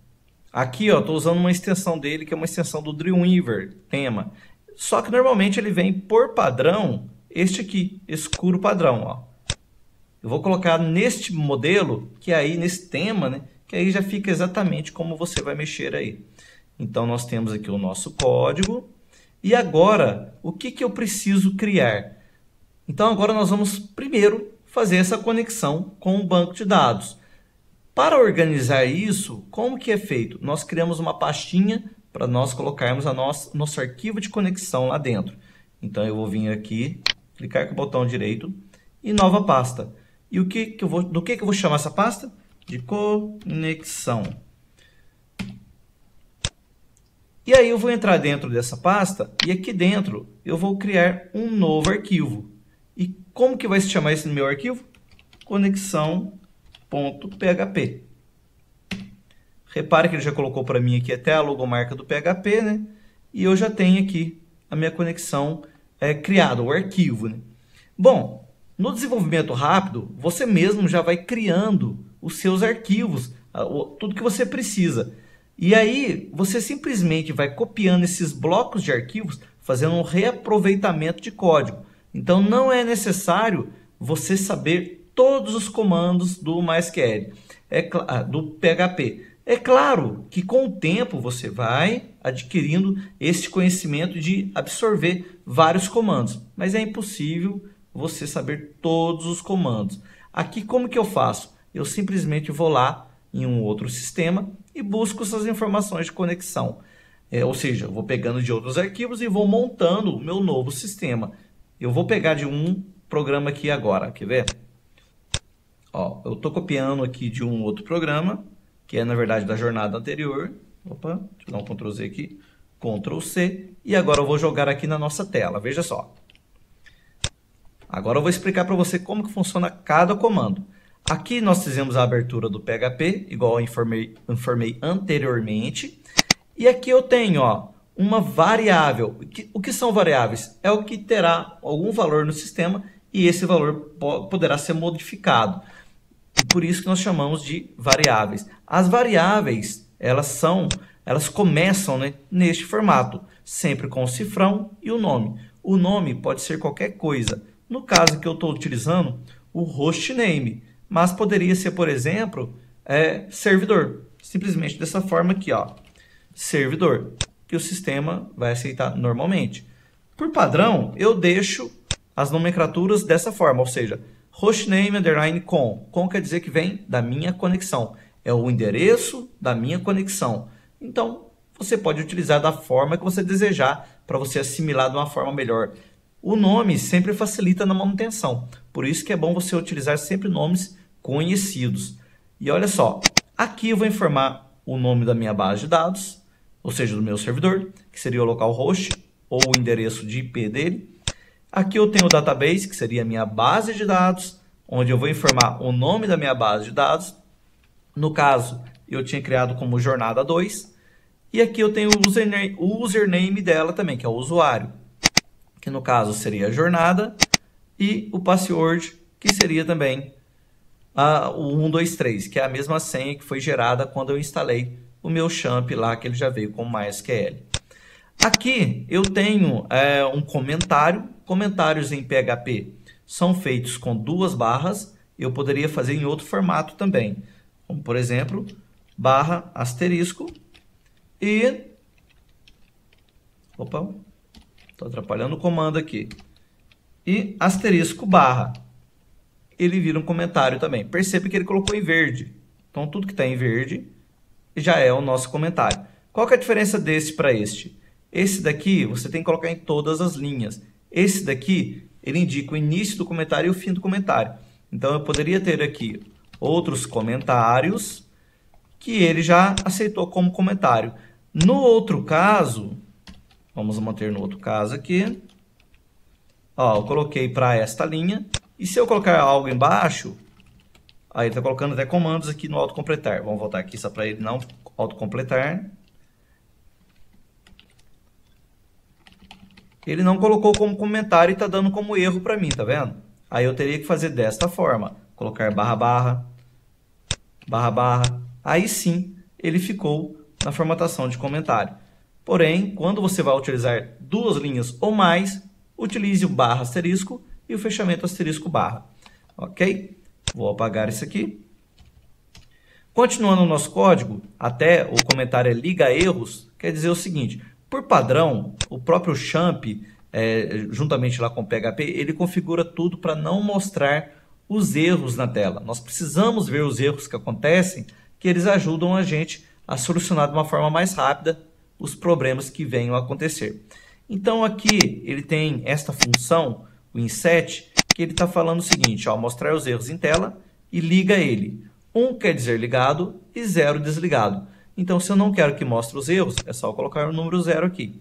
Speaker 2: Aqui, ó, estou usando uma extensão dele, que é uma extensão do Dreamweaver, tema. Só que normalmente ele vem por padrão, este aqui, escuro padrão, ó. Eu vou colocar neste modelo, que aí, nesse tema, né, que aí já fica exatamente como você vai mexer aí. Então, nós temos aqui o nosso código. E agora, o que que eu preciso criar? Então, agora nós vamos primeiro fazer essa conexão com o banco de dados. Para organizar isso, como que é feito? Nós criamos uma pastinha para nós colocarmos nosso arquivo de conexão lá dentro. Então, eu vou vir aqui, clicar com o botão direito e nova pasta. E do que eu vou chamar essa pasta? De conexão. E aí eu vou entrar dentro dessa pasta e aqui dentro eu vou criar um novo arquivo. E como que vai se chamar esse meu arquivo? Conexão.php. Repare que ele já colocou para mim aqui até a logomarca do PHP, né? E eu já tenho aqui a minha conexão criada, o arquivo, né? Bom, no desenvolvimento rápido, você mesmo já vai criando os seus arquivos, tudo que você precisa. E aí, você simplesmente vai copiando esses blocos de arquivos, fazendo um reaproveitamento de código. Então, não é necessário você saber todos os comandos do MySQL, do PHP. É claro que com o tempo você vai adquirindo esse conhecimento de absorver vários comandos, mas é impossível você saber todos os comandos. Aqui, como que eu faço? Eu simplesmente vou lá em um outro sistema e busco essas informações de conexão. Ou seja, eu vou pegando de outros arquivos e vou montando o meu novo sistema. Eu vou pegar de um programa aqui agora, quer ver? Ó, eu estou copiando aqui de um outro programa, que é na verdade da jornada anterior. Opa, deixa eu dar um Ctrl Z aqui, Ctrl C, e agora eu vou jogar aqui na nossa tela, veja só. Agora eu vou explicar para você como que funciona cada comando. Aqui nós fizemos a abertura do PHP, igual eu informei anteriormente. E aqui eu tenho, ó, uma variável. O que são variáveis? É o que terá algum valor no sistema e esse valor poderá ser modificado. E por isso que nós chamamos de variáveis. As variáveis, elas começam, né, neste formato, sempre com o cifrão e o nome. O nome pode ser qualquer coisa. No caso que eu estou utilizando, o hostname, mas poderia ser, por exemplo, servidor. Simplesmente dessa forma aqui, ó, servidor, que o sistema vai aceitar normalmente. Por padrão, eu deixo as nomenclaturas dessa forma, ou seja, hostname _ com. Com quer dizer que vem da minha conexão. É o endereço da minha conexão. Então, você pode utilizar da forma que você desejar para você assimilar de uma forma melhor. O nome sempre facilita na manutenção. Por isso que é bom você utilizar sempre nomes conhecidos. E olha só, aqui eu vou informar o nome da minha base de dados, ou seja, do meu servidor, que seria o localhost ou o endereço de IP dele. Aqui eu tenho o database, que seria a minha base de dados, onde eu vou informar o nome da minha base de dados. No caso, eu tinha criado como jornada 2. E aqui eu tenho o username dela também, que é o usuário, que no caso seria a jornada, e o password, que seria também o 123, que é a mesma senha que foi gerada quando eu instalei o meu XAMPP lá, que ele já veio com MySQL. Aqui eu tenho um comentário. Comentários em PHP são feitos com 2 barras. Eu poderia fazer em outro formato também, como por exemplo, barra asterisco e... Opa, estou atrapalhando o comando aqui. E asterisco barra. Ele vira um comentário também. Percebe que ele colocou em verde. Então, tudo que está em verde já é o nosso comentário. Qual que é a diferença desse para este? Esse daqui você tem que colocar em todas as linhas. Esse daqui, ele indica o início do comentário e o fim do comentário. Então, eu poderia ter aqui outros comentários que ele já aceitou como comentário. No outro caso, vamos manter no outro caso aqui. Ó, eu coloquei para esta linha. E se eu colocar algo embaixo, aí está colocando até comandos aqui no autocompletar. Vamos voltar aqui só para ele não autocompletar. Ele não colocou como comentário e está dando como erro para mim, tá vendo? Aí eu teria que fazer desta forma. Colocar barra, barra, barra, barra. Aí sim, ele ficou na formatação de comentário. Porém, quando você vai utilizar 2 linhas ou mais, utilize o barra asterisco e o fechamento asterisco barra. Ok? Vou apagar isso aqui. Continuando o nosso código, até o comentário é liga erros, quer dizer o seguinte: por padrão, o próprio XAMPP, juntamente lá com o PHP, ele configura tudo para não mostrar os erros na tela. Nós precisamos ver os erros que acontecem, que eles ajudam a gente a solucionar de uma forma mais rápida os problemas que venham a acontecer. Então aqui ele tem esta função, o inset, que ele está falando o seguinte, ó, mostrar os erros em tela e liga ele. 1 quer dizer ligado e 0 desligado. Então, se eu não quero que mostre os erros, é só colocar o número 0 aqui.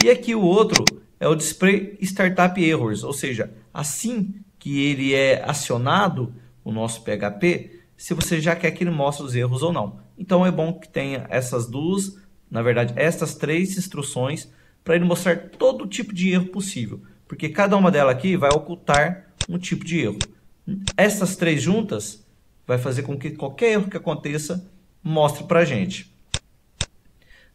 Speaker 2: E aqui o outro é o display startup errors, ou seja, assim que ele é acionado, o nosso PHP, se você já quer que ele mostre os erros ou não. Então, é bom que tenha essas duas, na verdade, estas 3 instruções para ele mostrar todo tipo de erro possível, porque cada uma delas aqui vai ocultar um tipo de erro. Essas 3 juntas vai fazer com que qualquer erro que aconteça mostre para a gente.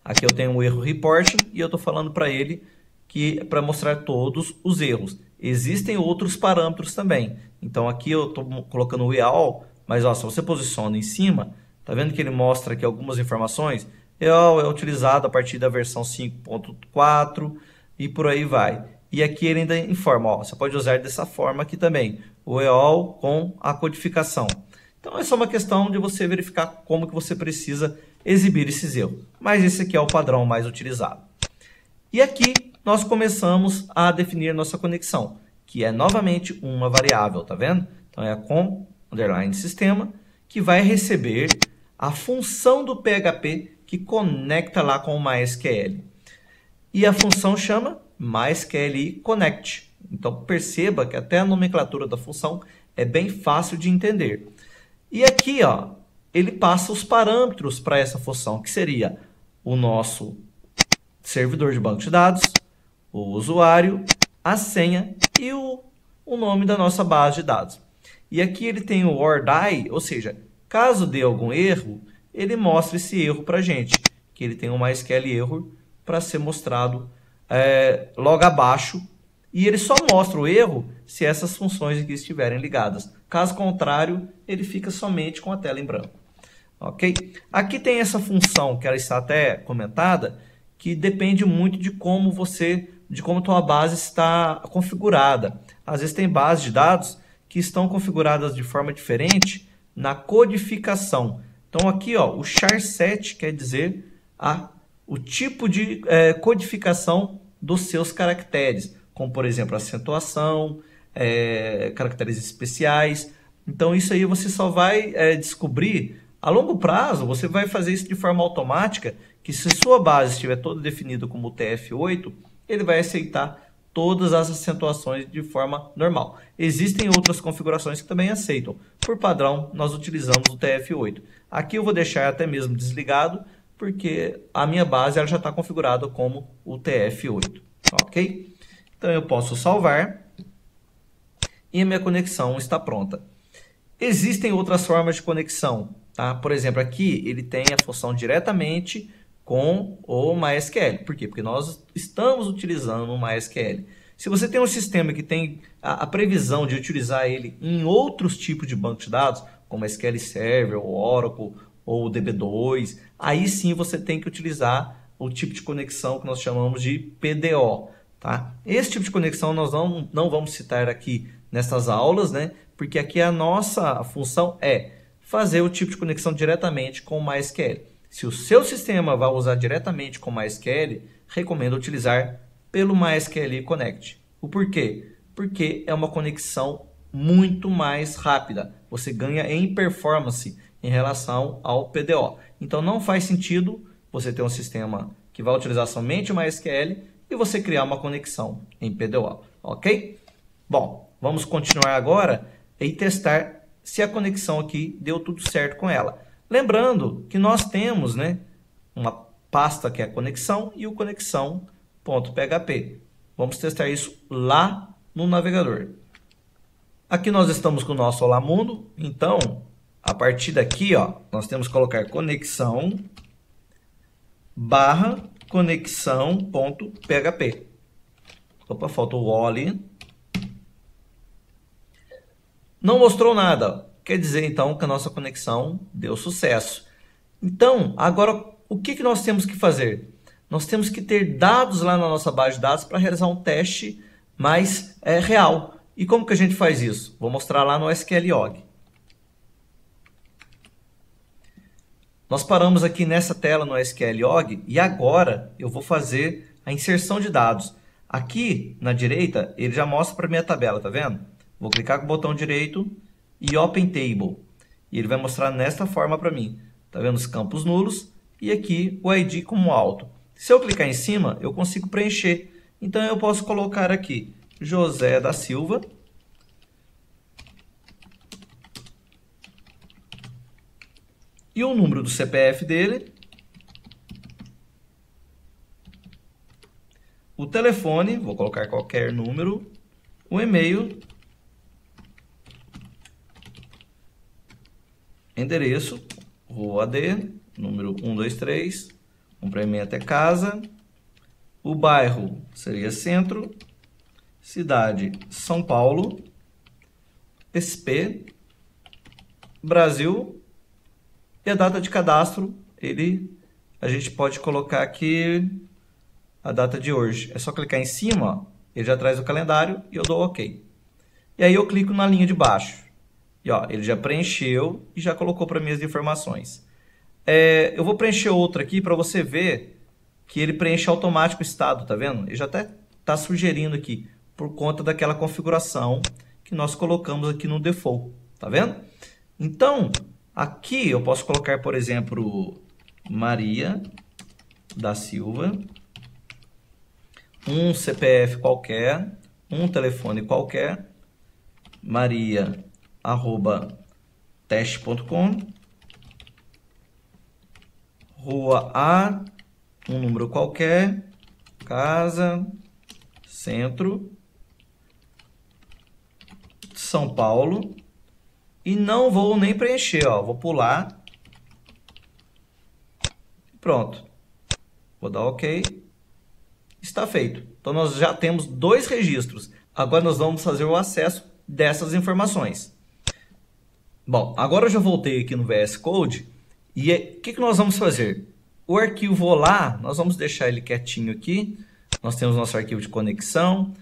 Speaker 2: Aqui eu tenho o erro reporting e eu estou falando para ele que para mostrar todos os erros. Existem outros parâmetros também. Então aqui eu estou colocando o EAL, mas ó, se você posiciona em cima, tá vendo que ele mostra aqui algumas informações? EAL é utilizado a partir da versão 5.4 e por aí vai. E aqui ele ainda informa, ó, você pode usar dessa forma aqui também, o EAL com a codificação. Então é só uma questão de você verificar como que você precisa exibir esses erros. Mas esse aqui é o padrão mais utilizado. E aqui nós começamos a definir nossa conexão, que é novamente uma variável, tá vendo? Então é a com underline sistema, que vai receber a função do PHP que conecta lá com o MySQL. E a função chama MySQL Connect. Então perceba que até a nomenclatura da função é bem fácil de entender. E aqui, ó, ele passa os parâmetros para essa função, que seria o nosso servidor de banco de dados, o usuário, a senha e o nome da nossa base de dados. E aqui ele tem o or die, ou seja, caso dê algum erro, ele mostra esse erro para a gente, que ele tem um MySQL error para ser mostrado logo abaixo, e ele só mostra o erro se essas funções aqui estiverem ligadas. Caso contrário, ele fica somente com a tela em branco. Ok? Aqui tem essa função que ela está até comentada, que depende muito de como a tua base está configurada. Às vezes tem bases de dados que estão configuradas de forma diferente na codificação. Então aqui, ó, o char7 quer dizer o tipo de codificação dos seus caracteres, como por exemplo acentuação, caracteres especiais. Então isso aí você só vai descobrir a longo prazo. Você vai fazer isso de forma automática, que se sua base estiver toda definida como UTF-8, ele vai aceitar todas as acentuações de forma normal. Existem outras configurações que também aceitam. Por padrão, nós utilizamos o UTF-8. Aqui eu vou deixar até mesmo desligado, porque a minha base ela já está configurada como UTF-8. Ok? Então eu posso salvar e a minha conexão está pronta. Existem outras formas de conexão. Tá? Por exemplo, aqui ele tem a função diretamente com o MySQL. Por quê? Porque nós estamos utilizando o MySQL. Se você tem um sistema que tem a previsão de utilizar ele em outros tipos de banco de dados, como SQL Server, ou Oracle, ou DB2, aí sim você tem que utilizar o tipo de conexão que nós chamamos de PDO. Tá? Esse tipo de conexão nós não vamos citar aqui nessas aulas, né? Porque aqui a nossa função é fazer o tipo de conexão diretamente com o MySQL. Se o seu sistema vai usar diretamente com o MySQL, recomendo utilizar pelo MySQL Connect. O porquê? Porque é uma conexão muito mais rápida. Você ganha em performance em relação ao PDO. Então não faz sentido você ter um sistema que vai utilizar somente o MySQL e você criar uma conexão em PDO. Ok? Bom, vamos continuar agora e testar se a conexão aqui deu tudo certo com ela. Lembrando que nós temos, né, uma pasta que é a conexão e o conexão.php. Vamos testar isso lá no navegador. Aqui nós estamos com o nosso Olá Mundo. Então, a partir daqui, ó, nós temos que colocar conexão / conexão.php. Opa, faltou o O ali. Não mostrou nada. Quer dizer, então, que a nossa conexão deu sucesso. Então, agora, o que nós temos que fazer? Nós temos que ter dados lá na nossa base de dados para realizar um teste mais real. E como que a gente faz isso? Vou mostrar lá no SQLog. Nós paramos aqui nessa tela no SQLog e agora eu vou fazer a inserção de dados. Aqui na direita, ele já mostra para mim a tabela, tá vendo? Vou clicar com o botão direito e Open Table. E ele vai mostrar nesta forma para mim. Tá vendo os campos nulos e aqui o ID como alto. Se eu clicar em cima, eu consigo preencher. Então eu posso colocar aqui José da Silva. E o número do CPF dele. O telefone, vou colocar qualquer número. O e-mail. Endereço, Rua D, número 123, comprimento é casa. O bairro seria Centro. Cidade, São Paulo. SP, Brasil. E a data de cadastro, a gente pode colocar aqui a data de hoje. É só clicar em cima, ó, ele já traz o calendário e eu dou OK. E aí eu clico na linha de baixo. E ó, ele já preencheu e já colocou para mim as informações. Eu vou preencher outra aqui para você ver que ele preenche automático o estado, tá vendo? Ele já até está sugerindo aqui, por conta daquela configuração que nós colocamos aqui no default, tá vendo? Então, aqui eu posso colocar, por exemplo, Maria da Silva, um CPF qualquer, um telefone qualquer, maria@teste.com, Rua A, um número qualquer, casa, Centro, São Paulo, e não vou nem preencher, ó. Vou pular. Pronto. Vou dar OK. Está feito. Então nós já temos 2 registros. Agora nós vamos fazer o acesso dessas informações. Bom, agora eu já voltei aqui no VS Code e o que nós vamos fazer? O arquivo Olá, nós vamos deixar ele quietinho aqui. Nós temos nosso arquivo de conexão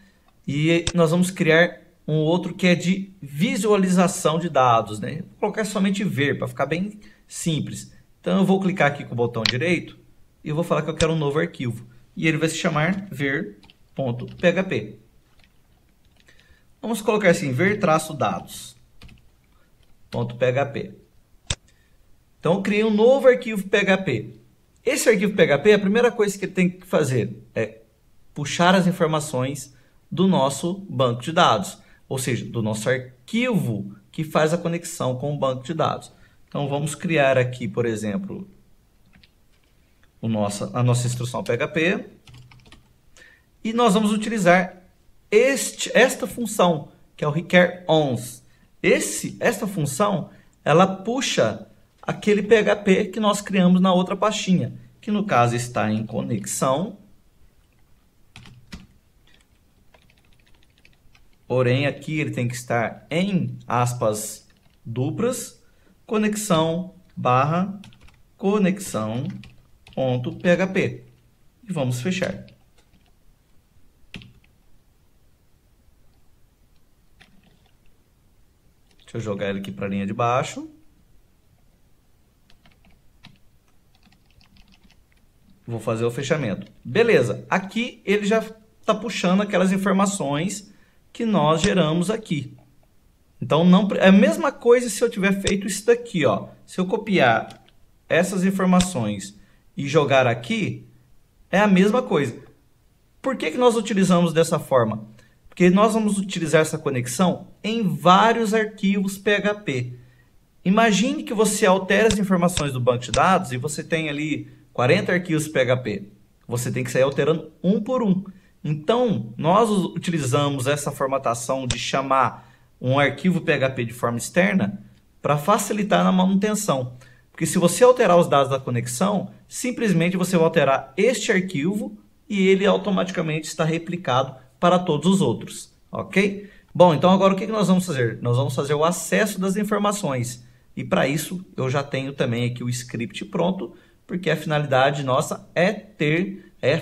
Speaker 2: e nós vamos criar um outro que é de visualização de dados, né? Vou colocar somente ver para ficar bem simples. Então eu vou clicar aqui com o botão direito e eu vou falar que eu quero um novo arquivo. E ele vai se chamar ver.php. Vamos colocar assim, ver-dados.php. Então eu criei um novo arquivo PHP. Esse arquivo PHP, a primeira coisa que ele tem que fazer é puxar as informações do nosso banco de dados, ou seja, do nosso arquivo que faz a conexão com o banco de dados. Então vamos criar aqui, por exemplo, a nossa instrução PHP e nós vamos utilizar esta função, que é o require_ons. Esta função, ela puxa aquele PHP que nós criamos na outra pastinha, que no caso está em conexão, porém aqui ele tem que estar em aspas duplas, conexão/conexão.php. E vamos fechar. Deixa eu jogar ele aqui para a linha de baixo. Vou fazer o fechamento. Beleza, aqui ele já está puxando aquelas informações que nós geramos aqui. Então, é a mesma coisa se eu tiver feito isso daqui, ó. Se eu copiar essas informações e jogar aqui, é a mesma coisa. Por que nós utilizamos dessa forma? Porque nós vamos utilizar essa conexão em vários arquivos PHP. Imagine que você altere as informações do banco de dados e você tem ali 40 arquivos PHP. Você tem que sair alterando um por um. Então, nós utilizamos essa formatação de chamar um arquivo PHP de forma externa para facilitar na manutenção. Porque se você alterar os dados da conexão, simplesmente você vai alterar este arquivo e ele automaticamente está replicado para todos os outros. Ok? Bom, então agora o que nós vamos fazer? Nós vamos fazer o acesso das informações. E para isso eu já tenho também aqui o script pronto, porque a finalidade nossa é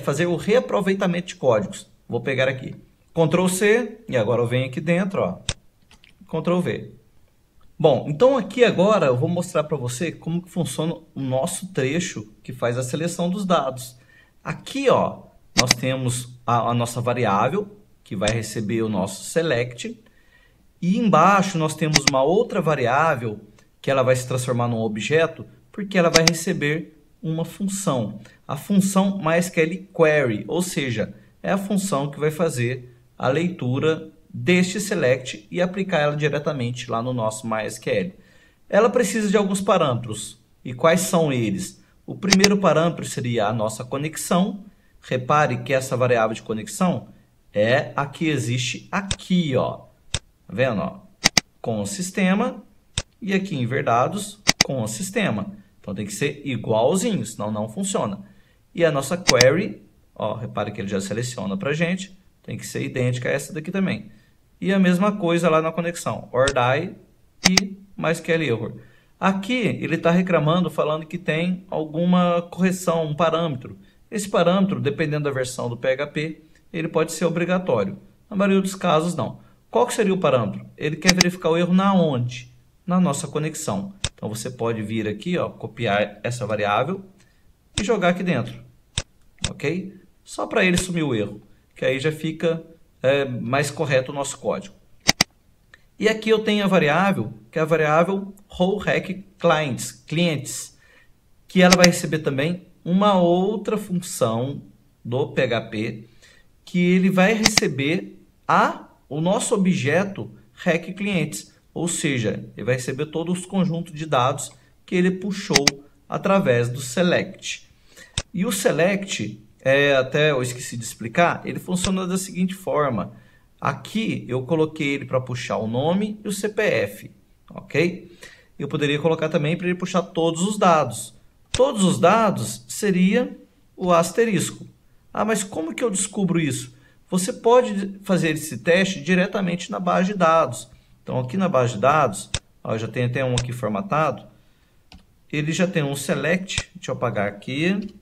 Speaker 2: fazer o reaproveitamento de códigos. Vou pegar aqui, Ctrl C, e agora eu venho aqui dentro, ó, Ctrl V. Bom, então aqui agora eu vou mostrar para você como que funciona o nosso trecho que faz a seleção dos dados. Aqui, ó, nós temos a nossa variável, que vai receber o nosso select, e embaixo nós temos uma outra variável, que ela vai se transformar num objeto, porque ela vai receber uma função. A função MySQL Query, ou seja, é a função que vai fazer a leitura deste select e aplicar ela diretamente lá no nosso MySQL. Ela precisa de alguns parâmetros. E quais são eles? O primeiro parâmetro seria a nossa conexão. Repare que essa variável de conexão é a que existe aqui, ó. Tá vendo, ó? Com o sistema e aqui em verdados com o sistema. Então tem que ser igualzinho, senão não funciona. E a nossa query, ó, repare que ele já seleciona para a gente, tem que ser idêntica a essa daqui também. E a mesma coisa lá na conexão, OR_DIE e MySQL error. Aqui ele está reclamando, falando que tem alguma correção, um parâmetro. Esse parâmetro, dependendo da versão do PHP, ele pode ser obrigatório. Na maioria dos casos, não. Qual que seria o parâmetro? Ele quer verificar o erro na onde? Na nossa conexão. Então você pode vir aqui, ó, copiar essa variável e jogar aqui dentro. Ok? Só para ele sumir o erro, que aí já fica mais correto o nosso código. E aqui eu tenho a variável, que é a variável role_hack_clients, que ela vai receber também uma outra função do PHP, que ele vai receber o nosso objeto hack_clients, ou seja, ele vai receber todos os conjuntos de dados que ele puxou através do select. E o select, até eu esqueci de explicar, ele funciona da seguinte forma. Aqui eu coloquei ele para puxar o nome e o CPF, ok? Eu poderia colocar também para ele puxar todos os dados. Todos os dados seria o asterisco. Ah, mas como que eu descubro isso? Você pode fazer esse teste diretamente na base de dados. Então, aqui na base de dados, ó, já tem até um aqui formatado. Ele já tem um select. Deixa eu apagar aqui.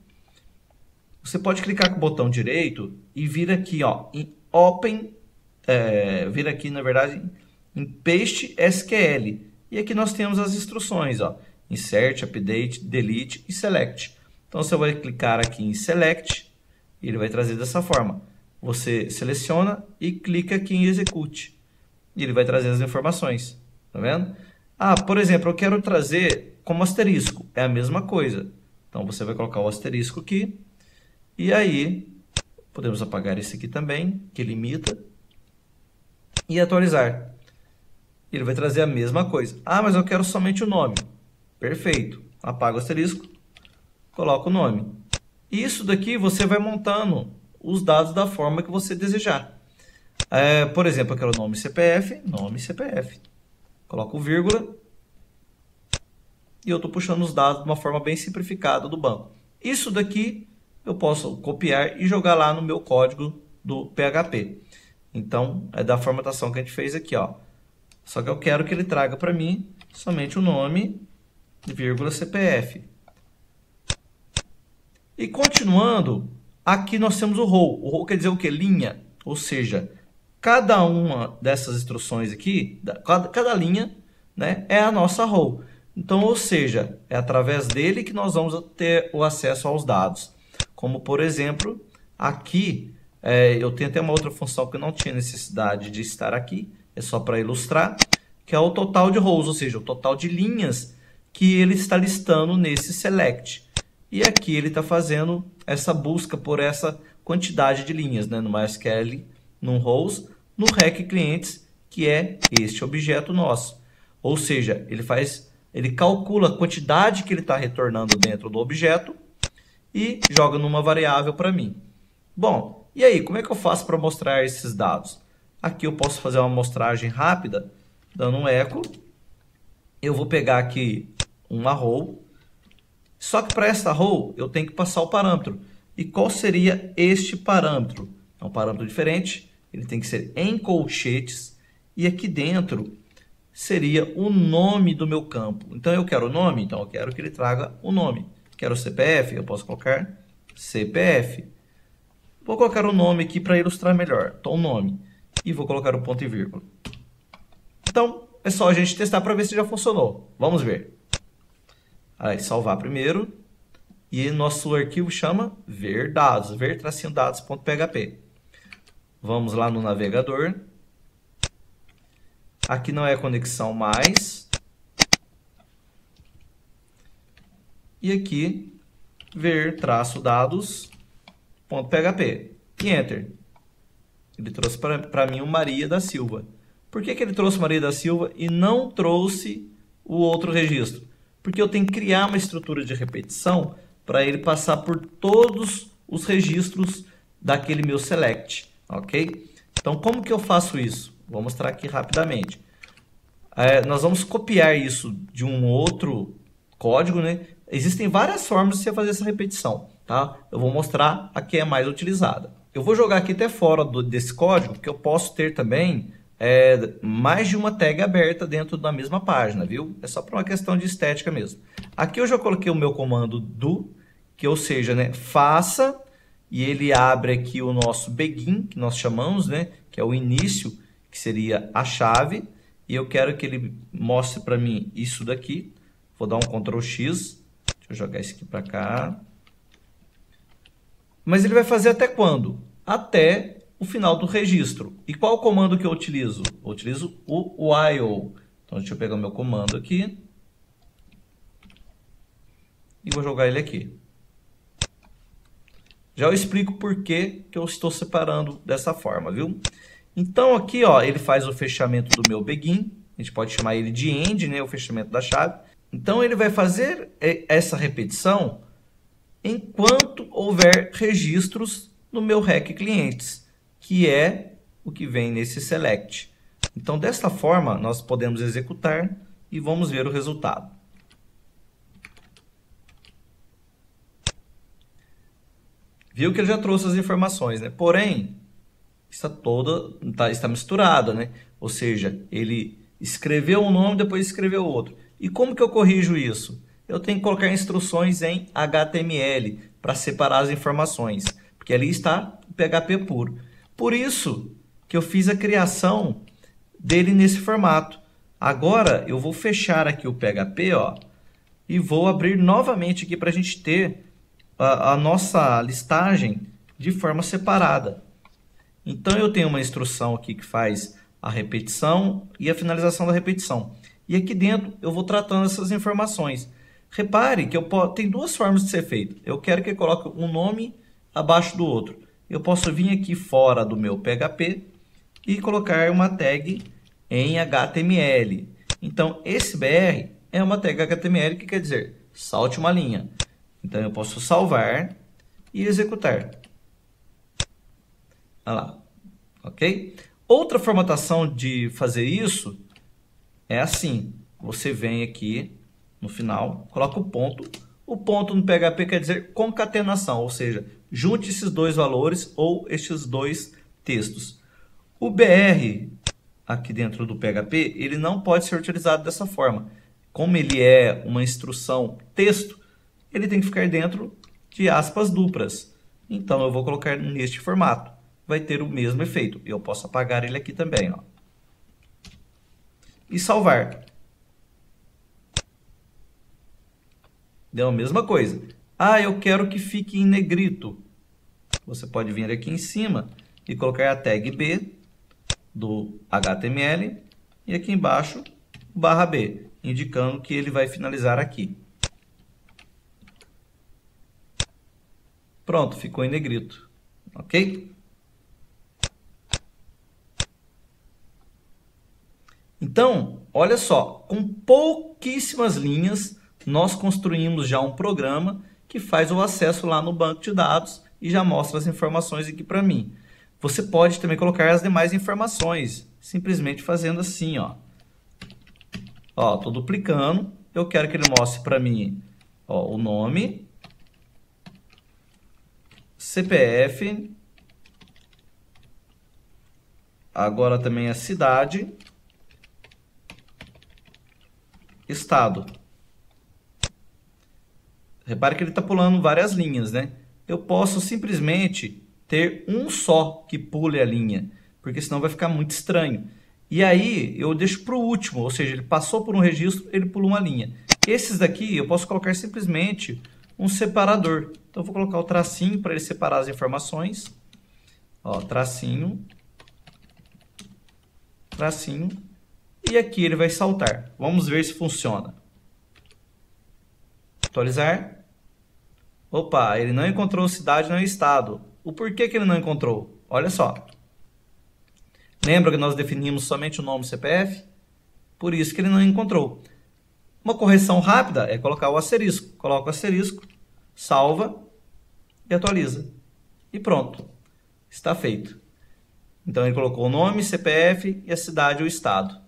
Speaker 2: Você pode clicar com o botão direito e vir aqui, ó, em Open, vir aqui, na verdade, em Paste SQL. E aqui nós temos as instruções, ó, Insert, Update, Delete e Select. Então, você vai clicar aqui em Select e ele vai trazer dessa forma. Você seleciona e clica aqui em Execute. E ele vai trazer as informações. Tá vendo? Ah, por exemplo, eu quero trazer como asterisco. É a mesma coisa. Então, você vai colocar o asterisco aqui. E aí, podemos apagar esse aqui também, que limita. E atualizar. Ele vai trazer a mesma coisa. Ah, mas eu quero somente o nome. Perfeito. Apaga o asterisco. Coloca o nome. Isso daqui você vai montando os dados da forma que você desejar. Por exemplo, eu quero nome CPF. Coloco vírgula. E eu estou puxando os dados de uma forma bem simplificada do banco. Isso daqui eu posso copiar e jogar lá no meu código do PHP. Então, é da formatação que a gente fez aqui, ó. Só que eu quero que ele traga para mim somente o nome, vírgula CPF. E continuando, aqui nós temos o row. O row quer dizer o quê? Linha. Ou seja, cada uma dessas instruções aqui, cada linha, né, é a nossa row. Então, ou seja, é através dele que nós vamos ter o acesso aos dados. Como, por exemplo, aqui, eu tenho até uma outra função que eu não tinha necessidade de estar aqui, é só para ilustrar, que é o total de rows, ou seja, o total de linhas que ele está listando nesse select. E aqui ele está fazendo essa busca por essa quantidade de linhas, né, no MySQL, no rows, no rec clientes, que é este objeto nosso. Ou seja, ele calcula a quantidade que ele está retornando dentro do objeto e joga numa variável para mim. Bom, e aí, como é que eu faço para mostrar esses dados? Aqui eu posso fazer uma amostragem rápida, dando um echo. Eu vou pegar aqui uma row. Só que para essa row eu tenho que passar o parâmetro. E qual seria este parâmetro? É um parâmetro diferente, ele tem que ser em colchetes. E aqui dentro seria o nome do meu campo. Então eu quero o nome, então eu quero que ele traga o nome. Quero o CPF, eu posso colocar CPF. Vou colocar o nome aqui para ilustrar melhor. Então, o nome. E vou colocar o ponto e vírgula. Então, é só a gente testar para ver se já funcionou. Vamos ver. Aí, salvar primeiro. E nosso arquivo chama ver-dados, ver-dados.php. Vamos lá no navegador. Aqui não é conexão mais. E aqui, ver-dados.php. E Enter. Ele trouxe para mim o Maria da Silva. Por que ele trouxe Maria da Silva e não trouxe o outro registro? Porque eu tenho que criar uma estrutura de repetição para ele passar por todos os registros daquele meu select. Ok? Então, como que eu faço isso? Vou mostrar aqui rapidamente. Nós vamos copiar isso de um outro código, né? Existem várias formas de você fazer essa repetição, tá? Eu vou mostrar a que é mais utilizada. Eu vou jogar aqui até fora desse código, porque eu posso ter também mais de uma tag aberta dentro da mesma página, viu? É só para uma questão de estética mesmo. Aqui eu já coloquei o meu comando do, que ou seja, né, faça, e ele abre aqui o nosso begin, que nós chamamos, né, que é o início, que seria a chave, e eu quero que ele mostre para mim isso daqui. Vou dar um Ctrl X. Deixa eu jogar isso aqui para cá. Mas ele vai fazer até quando? Até o final do registro. E qual o comando que eu utilizo? Eu utilizo o while. Então, deixa eu pegar o meu comando aqui. E vou jogar ele aqui. Já eu explico por que eu estou separando dessa forma, viu? Então, aqui, ó, ele faz o fechamento do meu begin. A gente pode chamar ele de end, né? O fechamento da chave. Então, ele vai fazer essa repetição enquanto houver registros no meu rec clientes, que é o que vem nesse select. Então, desta forma, nós podemos executar e vamos ver o resultado. Viu que ele já trouxe as informações, né? Porém, está misturada, né? Ou seja, ele escreveu um nome, depois escreveu outro. E como que eu corrijo isso? Eu tenho que colocar instruções em HTML para separar as informações, porque ali está o PHP puro. Por isso que eu fiz a criação dele nesse formato. Agora eu vou fechar aqui o PHP, ó, e vou abrir novamente aqui para a gente ter a nossa listagem de forma separada. Então eu tenho uma instrução aqui que faz a repetição e a finalização da repetição. E aqui dentro eu vou tratando essas informações. Repare que tem duas formas de ser feito. Eu quero que eu coloque um nome abaixo do outro. Eu posso vir aqui fora do meu PHP e colocar uma tag em HTML. Então esse BR é uma tag HTML que quer dizer salte uma linha. Então eu posso salvar e executar. Olha lá. Ok? Outra formatação de fazer isso é assim. Você vem aqui no final, coloca o ponto. O ponto no PHP quer dizer concatenação, ou seja, junte esses dois valores ou estes dois textos. O BR aqui dentro do PHP, ele não pode ser utilizado dessa forma. Como ele é uma instrução texto, ele tem que ficar dentro de aspas duplas. Então eu vou colocar neste formato. Vai ter o mesmo efeito. Eu posso apagar ele aqui também, ó. E salvar. Deu a mesma coisa. Ah, eu quero que fique em negrito. Você pode vir aqui em cima e colocar a tag B do HTML e aqui embaixo o /B, indicando que ele vai finalizar aqui. Pronto, ficou em negrito. Ok? Então, olha só, com pouquíssimas linhas, nós construímos já um programa que faz o acesso lá no banco de dados e já mostra as informações aqui para mim. Você pode também colocar as demais informações, simplesmente fazendo assim, ó. Ó, estou duplicando, eu quero que ele mostre para mim, ó, o nome, CPF, agora também a cidade, estado. Repare que ele está pulando várias linhas, né? Eu posso simplesmente ter um só que pule a linha, porque senão vai ficar muito estranho. E aí eu deixo para o último, ou seja, ele passou por um registro, ele pula uma linha. Esses daqui eu posso colocar simplesmente um separador. Então eu vou colocar o tracinho para ele separar as informações. Ó, tracinho, tracinho. E aqui ele vai saltar. Vamos ver se funciona. Atualizar. Opa, ele não encontrou cidade, não estado. O porquê que ele não encontrou? Olha só. Lembra que nós definimos somente o nome CPF? Por isso que ele não encontrou. Uma correção rápida é colocar o asterisco. Coloca o asterisco, salva e atualiza. E pronto. Está feito. Então ele colocou o nome, CPF e a cidade ou estado.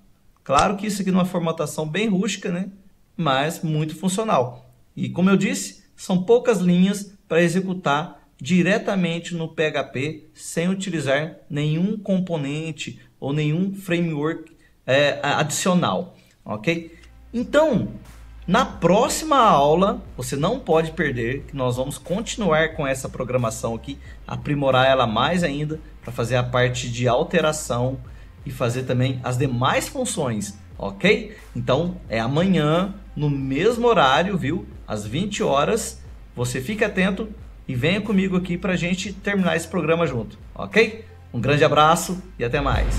Speaker 2: Claro que isso aqui numa formatação bem rústica, né? Mas muito funcional. E como eu disse, são poucas linhas para executar diretamente no PHP sem utilizar nenhum componente ou nenhum framework adicional, ok? Então, na próxima aula, você não pode perder, que nós vamos continuar com essa programação aqui, aprimorar ela mais ainda para fazer a parte de alteração e fazer também as demais funções, ok? Então, é amanhã, no mesmo horário, viu? Às 20 horas, você fica atento e venha comigo aqui para a gente terminar esse programa junto, ok? Um grande abraço e até mais!